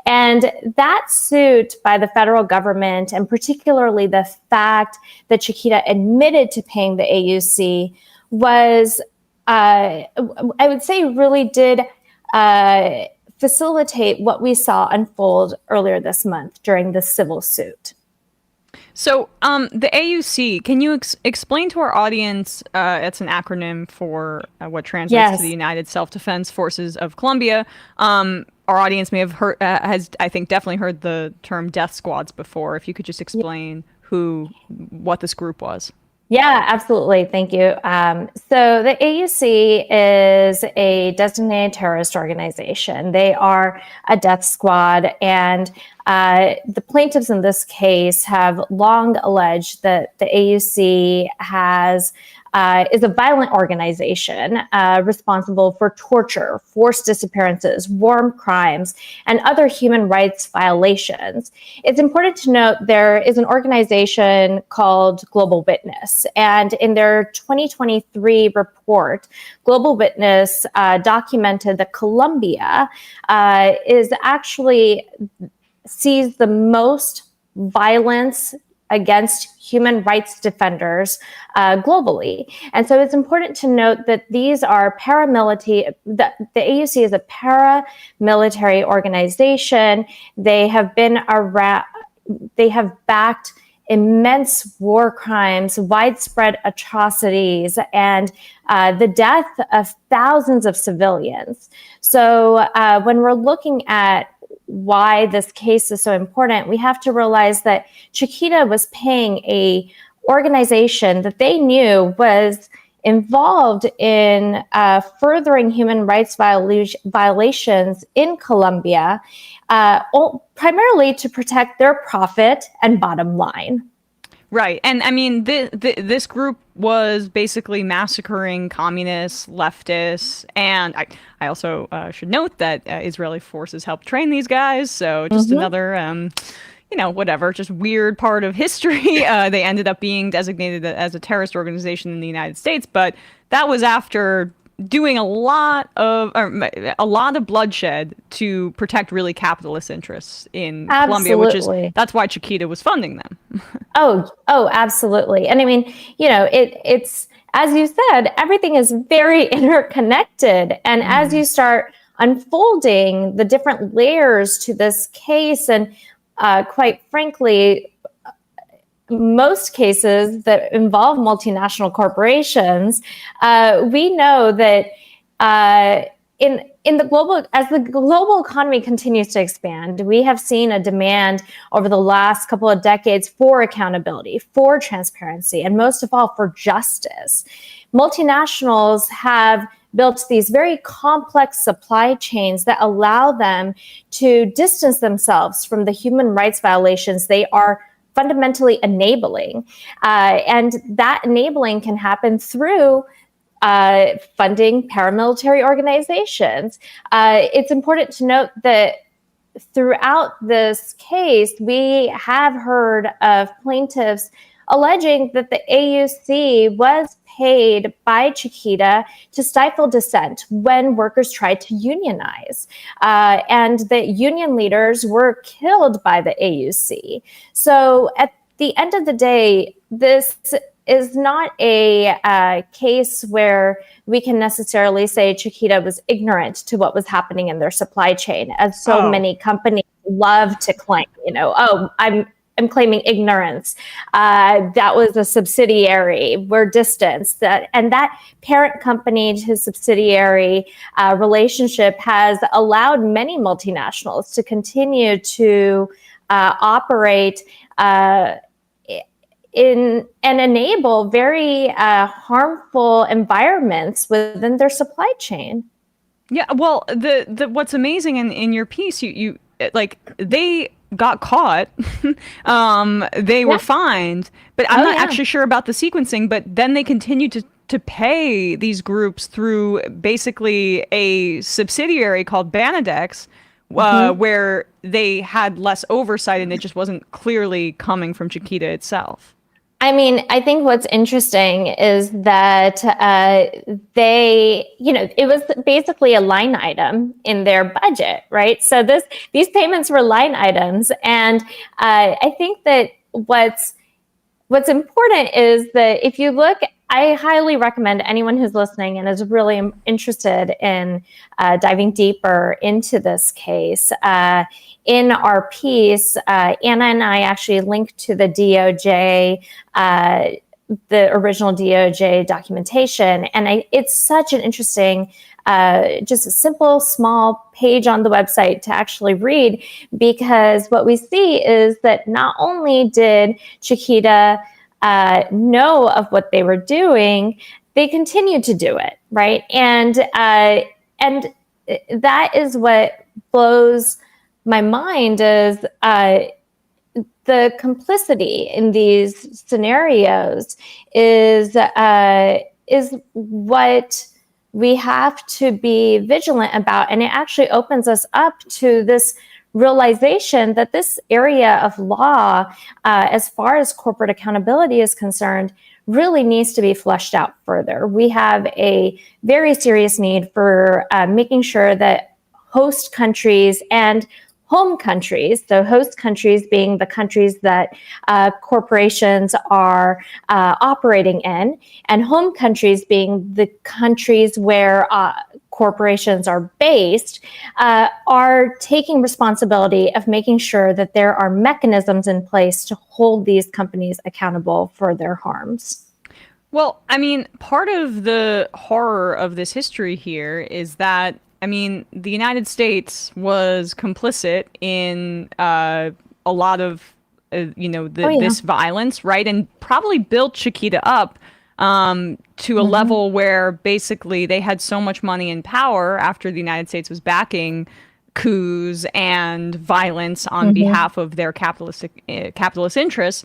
And that suit by the federal government, and particularly the fact that Chiquita admitted to paying the AUC, was, I would say, really did facilitate what we saw unfold earlier this month during the civil suit. So the AUC, can you explain to our audience, it's an acronym for what translates to the United Self-Defense Forces of Colombia. Our audience may have heard, has, I think, definitely heard the term death squads before. If you could just explain what this group was. Yeah, absolutely. Thank you. So the AUC is a designated terrorist organization. They are a death squad, and the plaintiffs in this case have long alleged that the AUC is a violent organization responsible for torture, forced disappearances, war crimes, and other human rights violations. It's important to note there is an organization called Global Witness, and in their 2023 report, Global Witness documented that Colombia sees the most violence against human rights defenders globally. And so it's important to note that these are paramilitary, the AUC is a paramilitary organization. They have backed immense war crimes, widespread atrocities, and the death of thousands of civilians. So when we're looking at why this case is so important, we have to realize that Chiquita was paying a organization that they knew was involved in furthering human rights violations in Colombia, primarily to protect their profit and bottom line. Right. And I mean, this group was basically massacring communists, leftists, and I also should note that Israeli forces helped train these guys. So just another, just weird part of history. They ended up being designated as a terrorist organization in the United States, but that was after doing a lot of bloodshed to protect really capitalist interests in Colombia, that's why Chiquita was funding them. Oh, absolutely. And I mean, it's, as you said, everything is very interconnected. And as you start unfolding the different layers to this case, and quite frankly, most cases that involve multinational corporations, we know that in the global, as the global economy continues to expand, we have seen a demand over the last couple of decades for accountability, for transparency, and most of all, for justice. Multinationals have built these very complex supply chains that allow them to distance themselves from the human rights violations they are fundamentally enabling. And that enabling can happen through funding paramilitary organizations. It's important to note that throughout this case, we have heard of plaintiffs alleging that the AUC was paid by Chiquita to stifle dissent when workers tried to unionize, and that union leaders were killed by the AUC. So at the end of the day, this is not a case where we can necessarily say Chiquita was ignorant to what was happening in their supply chain, as so many companies love to claim. I'm claiming ignorance. That was a subsidiary. We're distanced. And that parent company to subsidiary relationship has allowed many multinationals to continue to operate in and enable very harmful environments within their supply chain. Yeah, well, the what's amazing in your piece, you like they got caught, they were fined, but I'm not actually sure about the sequencing. But then they continued to pay these groups through basically a subsidiary called Banadex, where they had less oversight, and it just wasn't clearly coming from Chiquita itself. I mean, I think what's interesting is that it was basically a line item in their budget, right? So these payments were line items, and I think that what's important is that if you look, I highly recommend anyone who's listening and is really interested in diving deeper into this case. In our piece, Anna and I actually linked to the DOJ, the original DOJ documentation. And it's such an interesting, just a simple, small page on the website to actually read, because what we see is that not only did Chiquita know of what they were doing, they continued to do it, right? And that is what blows my mind, is the complicity in these scenarios is what we have to be vigilant about. And it actually opens us up to this realization that this area of law, as far as corporate accountability is concerned, really needs to be fleshed out further. We have a very serious need for making sure that host countries and home countries, so host countries being the countries that corporations are operating in, and home countries being the countries where corporations are based, are taking responsibility of making sure that there are mechanisms in place to hold these companies accountable for their harms. Well, I mean, part of the horror of this history here is that, I mean, the United States was complicit in a lot of, this violence, right? And probably built Chiquita up to a level where basically they had so much money and power after the United States was backing coups and violence on behalf of their capitalist interests,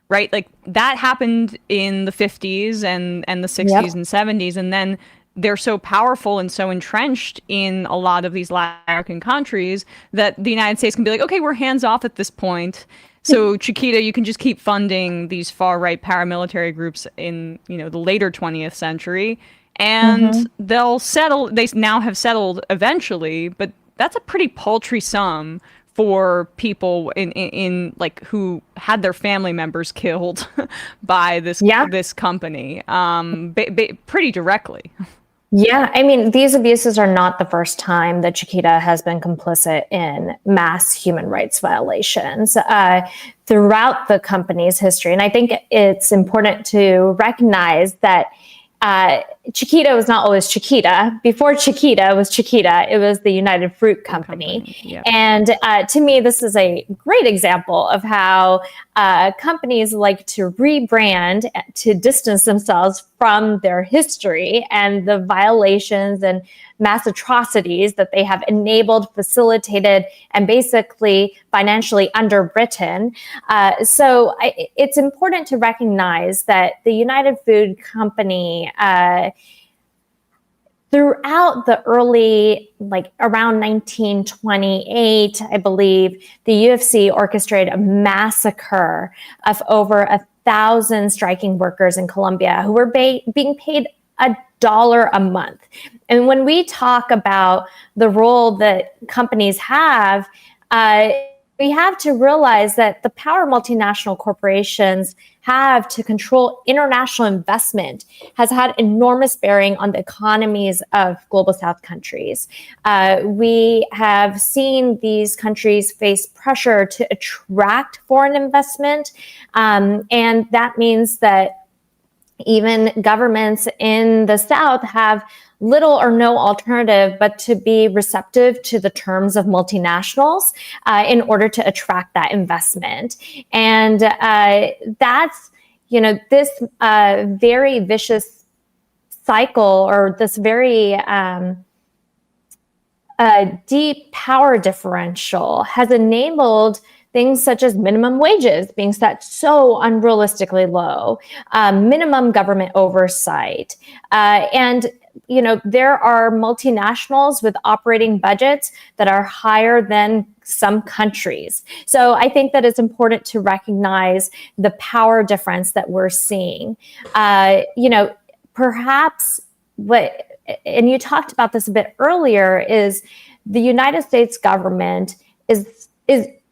right? Like that happened in the 50s and the 60s and 70s, and then they're so powerful and so entrenched in a lot of these Latin American countries that the United States can be like, okay, we're hands off at this point. So Chiquita, you can just keep funding these far-right paramilitary groups in, the later 20th century, and they'll settle. They now have settled eventually, but that's a pretty paltry sum for people in like who had their family members killed by this company, pretty directly. Yeah, I mean, these abuses are not the first time that Chiquita has been complicit in mass human rights violations throughout the company's history. And I think it's important to recognize that Chiquita was not always Chiquita. Before Chiquita was Chiquita, it was the United Fruit Company. And to me, this is a great example of how companies like to rebrand to distance themselves from their history and the violations and mass atrocities that they have enabled, facilitated, and basically financially underwritten. So it's important to recognize that the United Food Company, throughout the early, like around 1928, I believe, the UFC orchestrated a massacre of over 1,000 striking workers in Colombia who were being paid $1 a month. And when we talk about the role that companies have, we have to realize that the power multinational corporations have to control international investment has had enormous bearing on the economies of global South countries. We have seen these countries face pressure to attract foreign investment, and that means that even governments in the South have little or no alternative but to be receptive to the terms of multinationals in order to attract that investment. And that's, this very vicious cycle, or this very deep power differential has enabled things such as minimum wages being set so unrealistically low, minimum government oversight, and there are multinationals with operating budgets that are higher than some countries. So I think that it's important to recognize the power difference that we're seeing. Perhaps and you talked about this a bit earlier, is the United States government is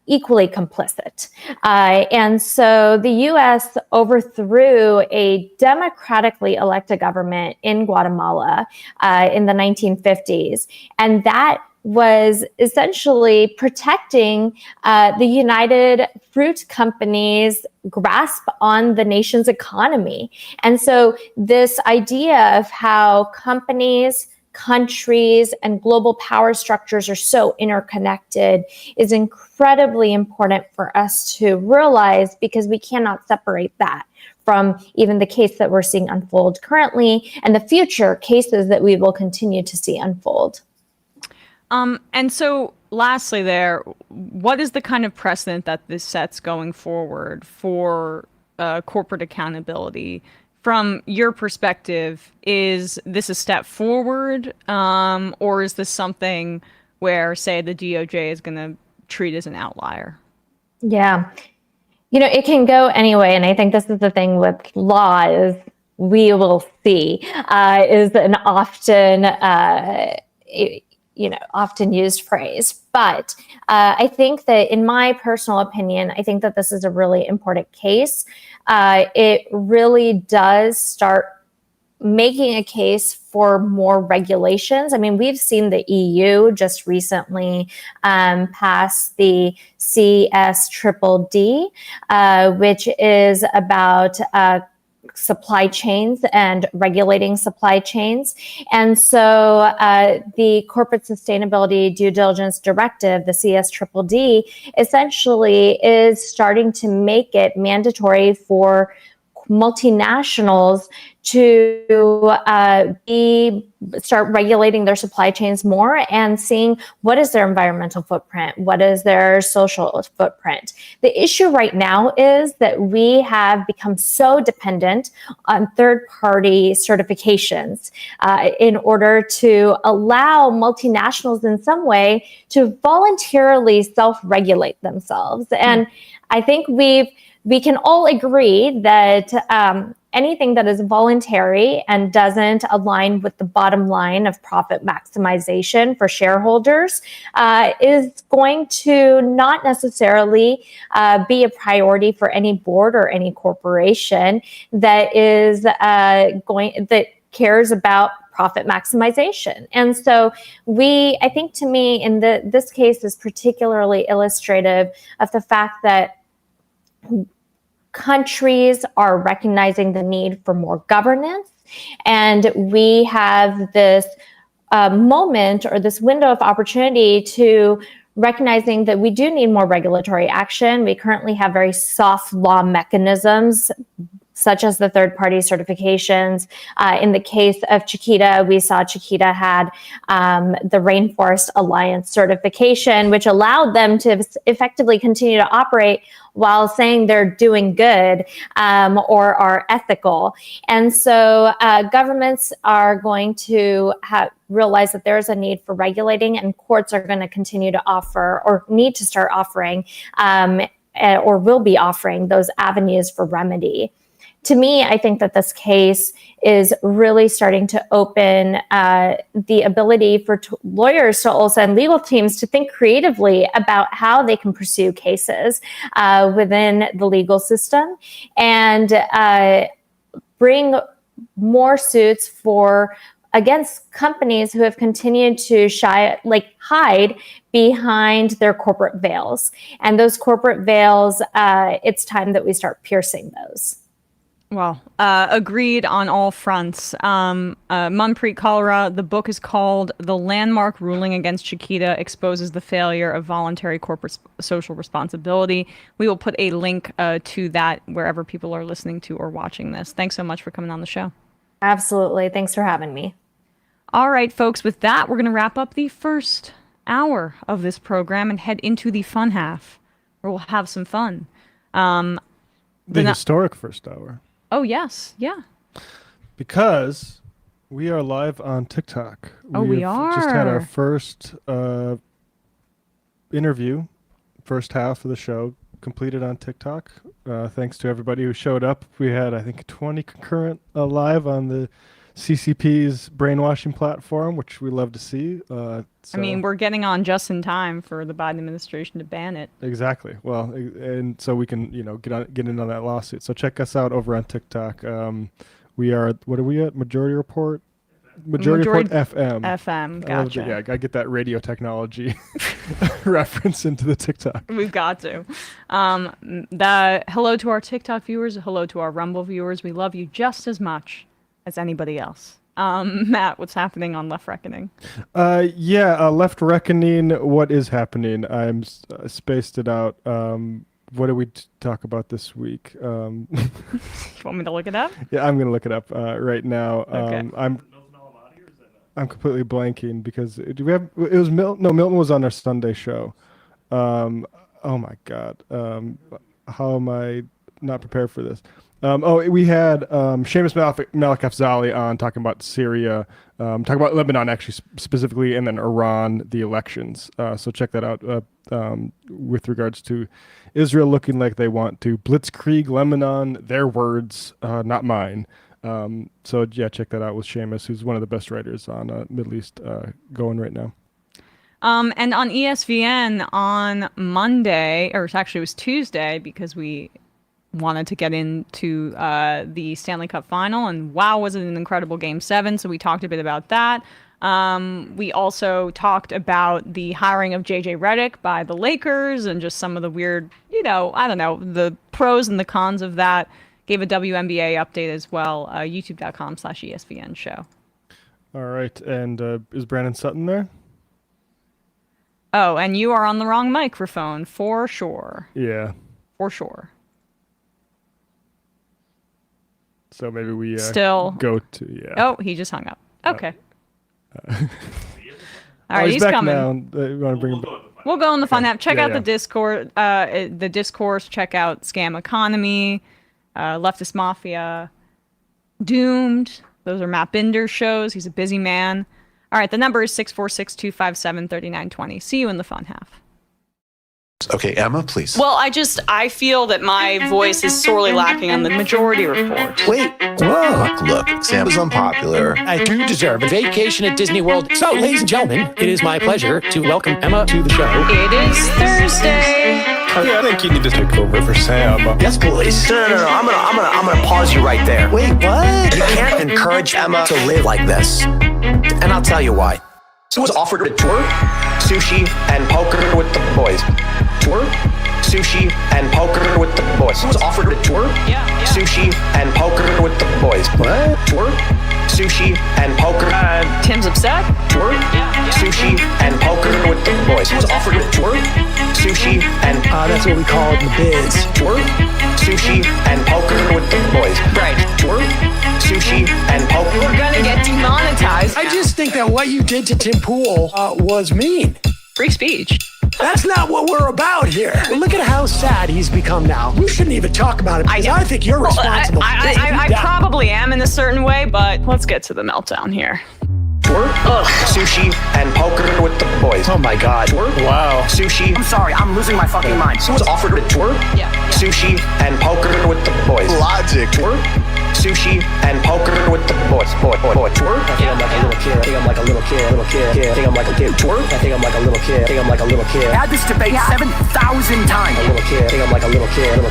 equally complicit. And so the U.S. overthrew a democratically elected government in Guatemala in the 1950s. And that was essentially protecting the United Fruit Company's grasp on the nation's economy. And so this idea of how companies, countries, and global power structures are so interconnected is incredibly important for us to realize, because we cannot separate that from even the case that we're seeing unfold currently and the future cases that we will continue to see unfold. And so lastly there, what is the kind of precedent that this sets going forward for corporate accountability? From your perspective, is this a step forward, or is this something where, say, the DOJ is going to treat as an outlier? Yeah. It can go anyway. And I think this is the thing with law is we will see, is an often, often used phrase. But I think that, in my personal opinion, I think that this is a really important case. It really does start making a case for more regulations. I mean, we've seen the EU just recently pass the CSDDD, which is about supply chains and regulating supply chains. And so the Corporate Sustainability Due Diligence Directive, the CSDDD, essentially is starting to make it mandatory for multinationals to start regulating their supply chains more and seeing what is their environmental footprint, what is their social footprint. The issue right now is that we have become so dependent on third-party certifications in order to allow multinationals in some way to voluntarily self-regulate themselves. And I think we can all agree that anything that is voluntary and doesn't align with the bottom line of profit maximization for shareholders is going to not necessarily be a priority for any board or any corporation that is that cares about profit maximization. And so I think to me, in this case is particularly illustrative of the fact that countries are recognizing the need for more governance. And we have this moment, or this window of opportunity, to recognizing that we do need more regulatory action. We currently have very soft law mechanisms, such as the third-party certifications. In the case of Chiquita, we saw Chiquita had the Rainforest Alliance certification, which allowed them to effectively continue to operate while saying they're doing good or are ethical. And so governments are going to realize that there is a need for regulating, and courts are going to continue to offer, or need to start offering, or will be offering, those avenues for remedy. to me, I think that this case is really starting to open the ability for lawyers to also, and legal teams, to think creatively about how they can pursue cases within the legal system and bring more suits against companies who have continued to hide behind their corporate veils. And those corporate veils, it's time that we start piercing those. Well, agreed on all fronts. Manpreet Kaur, the book is called The Landmark Ruling Against Chiquita Exposes the Failure of Voluntary Corporate Social Responsibility. We will put a link to that wherever people are listening to or watching this. Thanks so much for coming on the show. Absolutely. Thanks for having me. All right, folks, with that, we're going to wrap up the first hour of this program and head into the fun half, where we'll have some fun. The historic first hour. Oh, yes. Yeah. Because we are live on TikTok. We are. Just had our first interview, first half of the show, completed on TikTok. Thanks to everybody who showed up. We had, I think, 20 concurrent live on the CCP's brainwashing platform, which we love to see. I mean, we're getting on just in time for the Biden administration to ban it. Exactly. Well, and so we can, get in on that lawsuit. So check us out over on TikTok. We are, what are we at? Majority Report? Majority Report FM. FM, gotcha. I get that radio technology reference into the TikTok. We've got to. Hello to our TikTok viewers. Hello to our Rumble viewers. We love you just as much as anybody else. Matt, what's happening on Left Reckoning? Left Reckoning, what is happening? I'm spaced it out. What did we talk about this week? You want me to look it up? Yeah, I'm going to look it up right now. Okay. I'm completely blanking because Milton was on our Sunday show. Oh my God. How am I not prepared for this? We had Seamus Malik Afzali on talking about Syria, talking about Lebanon actually specifically, and then Iran, the elections. So check that out with regards to Israel looking like they want to blitzkrieg Lebanon, their words, not mine. So check that out with Seamus, who's one of the best writers on Middle East going right now. And on ESVN on Monday, or actually it was Tuesday, because we wanted to get into the Stanley Cup final, and wow, was it an incredible Game 7, so we talked a bit about that. We also talked about the hiring of JJ Redick by the Lakers and just some of the weird, the pros and the cons of that. Gave a WNBA update as well, youtube.com/ESVN show. All right, and is Brandon Sutton there? Oh, and you are on the wrong microphone, for sure. Yeah. For sure. So maybe we still go to, yeah. Oh, he just hung up. Okay. All right, he's coming. Now. You want to bring him back? We'll go in the fun app. Check out the Discord. The discourse. Check out Scam Economy, Leftist Mafia, Doomed. Those are Matt Binder's shows. He's a busy man. All right, the number is 646-257-3920. See you in the fun half. Okay, Emma, please. Well, I feel that my voice is sorely lacking on the Majority Report. Wait, look, Sam is unpopular. I do deserve a vacation at Disney World. So, ladies and gentlemen, it is my pleasure to welcome Emma to the show. It is Thursday. I think you need to take over for Sam. Yes, please. No. I'm gonna pause you right there. Wait, what? You can't encourage Emma to live like this. And I'll tell you why. So was offered a tour, sushi, and poker with the boys. Tour, sushi, and poker with the boys. Was offered a tour, sushi, and poker with the boys. What? Tour, sushi, and poker. Tim's upset. Tour, sushi, and poker with the boys. Was offered a tour, sushi, and that's what we call it in the biz. Tour, sushi, and poker with the boys. Right. Tour, sushi, and poker. We're gonna get demonetized. I just think that what you did to Tim Pool was mean. Free speech. That's not what we're about here. Look at how sad he's become now. We shouldn't even talk about it because I think you're responsible. I probably am in a certain way, but let's get to the meltdown here. Twerk. Sushi and poker with the boys. Oh my god. Twerk. Wow. Sushi. I'm sorry, I'm losing my fucking mind. Someone's offered to twerk. Yeah. Sushi and poker with the boys. Logic. Twerk. Sushi and poker with the boys. Boy. Twerk. I think I'm like a little kid. I think I'm like a little kid. I think I'm like a kid. Twerk. I think I'm like a little kid. I think I'm like a little kid. I had this debate 7,000 times. A little kid. I think I'm like a little kid. I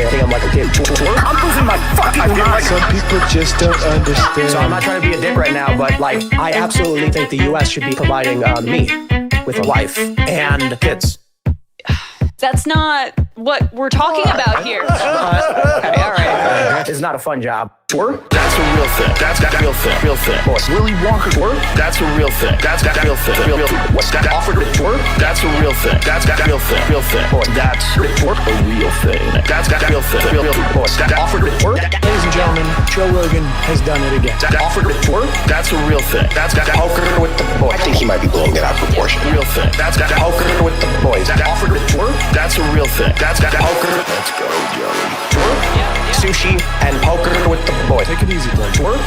think I'm like a kid. Twerk. I'm losing my fucking mind. Some people just don't understand. So I'm not trying to be a dick right now, but like I absolutely think the U.S. should be providing me with a wife and kids. That's not what we're talking about here. Okay, all right. It's not a fun job. Twerk? That's a real thing. That's real thing. Real thing. Willy Wonka twerk? That's a real thing. That's real thing. Real thing. What's that offered to twerk? That's a real thing. That's real thing. Real thing. That's twerk? a real thing. That's real thing. Real thing. What's that offered to twerk? Ladies and gentlemen, Joe Rogan has done it again. Offered to twerk? That's a real thing. That's poker with the boys. I think he might be blowing it out of proportion. Real thing. That's poker with the boys. Offered to twerk? That's a real thing. That's poker. Let's go, Joey. Twerk? Sushi and poker with the boys. Take it easy, boy. Twerk?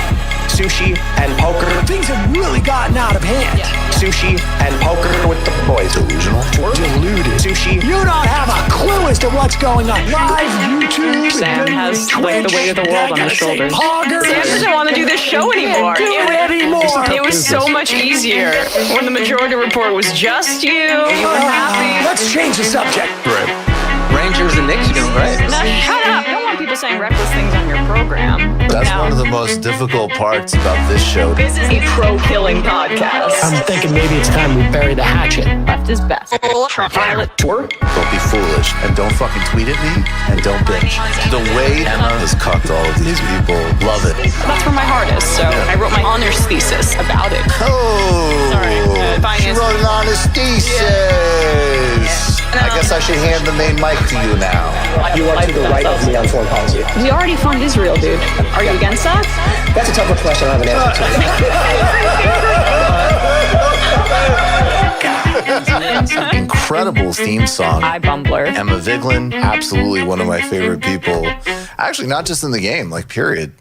Sushi and poker. Things have really gotten out of hand. Sushi and poker with the boys. Delusional. Twerk? Deluded. Sushi. You don't have a clue as to what's going on. Live YouTube. Sam has like the weight of the world on his shoulders. Sam doesn't want to do this show anymore. It was so much easier when the Majority Report was just you. You were happy. Let's change the subject. Right. Rangers and Knicks doing great. Now, shut up. You don't want people saying reckless things on your program. That's one of the most difficult parts about this show. This is a pro-killing podcast. I'm thinking maybe it's time we bury the hatchet. Left is best. Twerk? Don't be foolish. And don't fucking tweet at me. And don't bitch. The way Emma has cucked all of these people. Love it. That's where my heart is. So I wrote my honors thesis about it. Oh. Sorry. She wrote an honest thesis. I guess I should hand the main mic to you now. You are to the right of me on foreign policy. We already fund Israel, dude. Are you against that? That's a tougher question I have an answer to. Incredible theme song. Hi, Bumbler. Emma Vigeland, absolutely one of my favorite people. Actually, not just in the game, like period.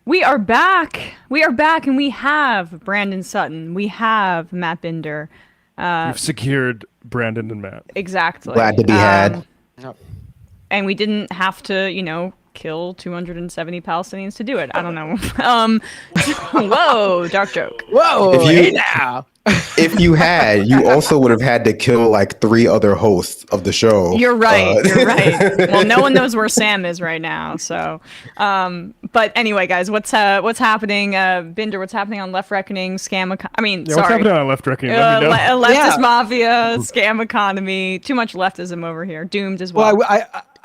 We are back. And we have Brandon Sutton. We have Matt Binder. We've secured Brandon and Matt. Exactly. Glad to be had. And we didn't have to, kill 270 Palestinians to do it. I don't know. Whoa, dark joke. Whoa, now. If you had, you also would have had to kill like 3 other hosts of the show. You're right. You're right. Well, no one knows where Sam is right now. So, but anyway, guys, what's happening? Binder, what's happening on Left Reckoning? Sorry. What's happening on Left Reckoning? Let me know. Leftist mafia, scam economy. Too much leftism over here. Doomed as well. Well,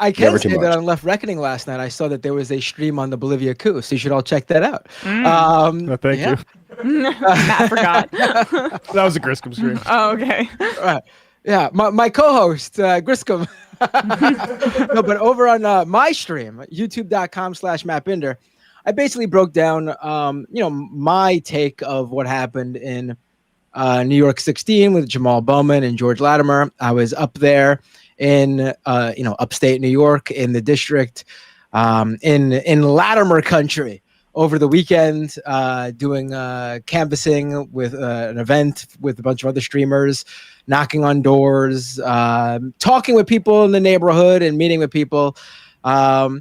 I can say that on Left Reckoning last night, I saw that there was a stream on the Bolivia coup, so you should all check that out. Thank you. Matt forgot. That was a Griscom stream. Oh, okay. Right. Yeah, my co-host, Griscom. No, but over on my stream, youtube.com/MattBinder, I basically broke down, my take of what happened in New York 16 with Jamal Bowman and George Latimer. I was up there in upstate New York in the district in Latimer country over the weekend, doing canvassing with an event with a bunch of other streamers, knocking on doors, talking with people in the neighborhood and meeting with people.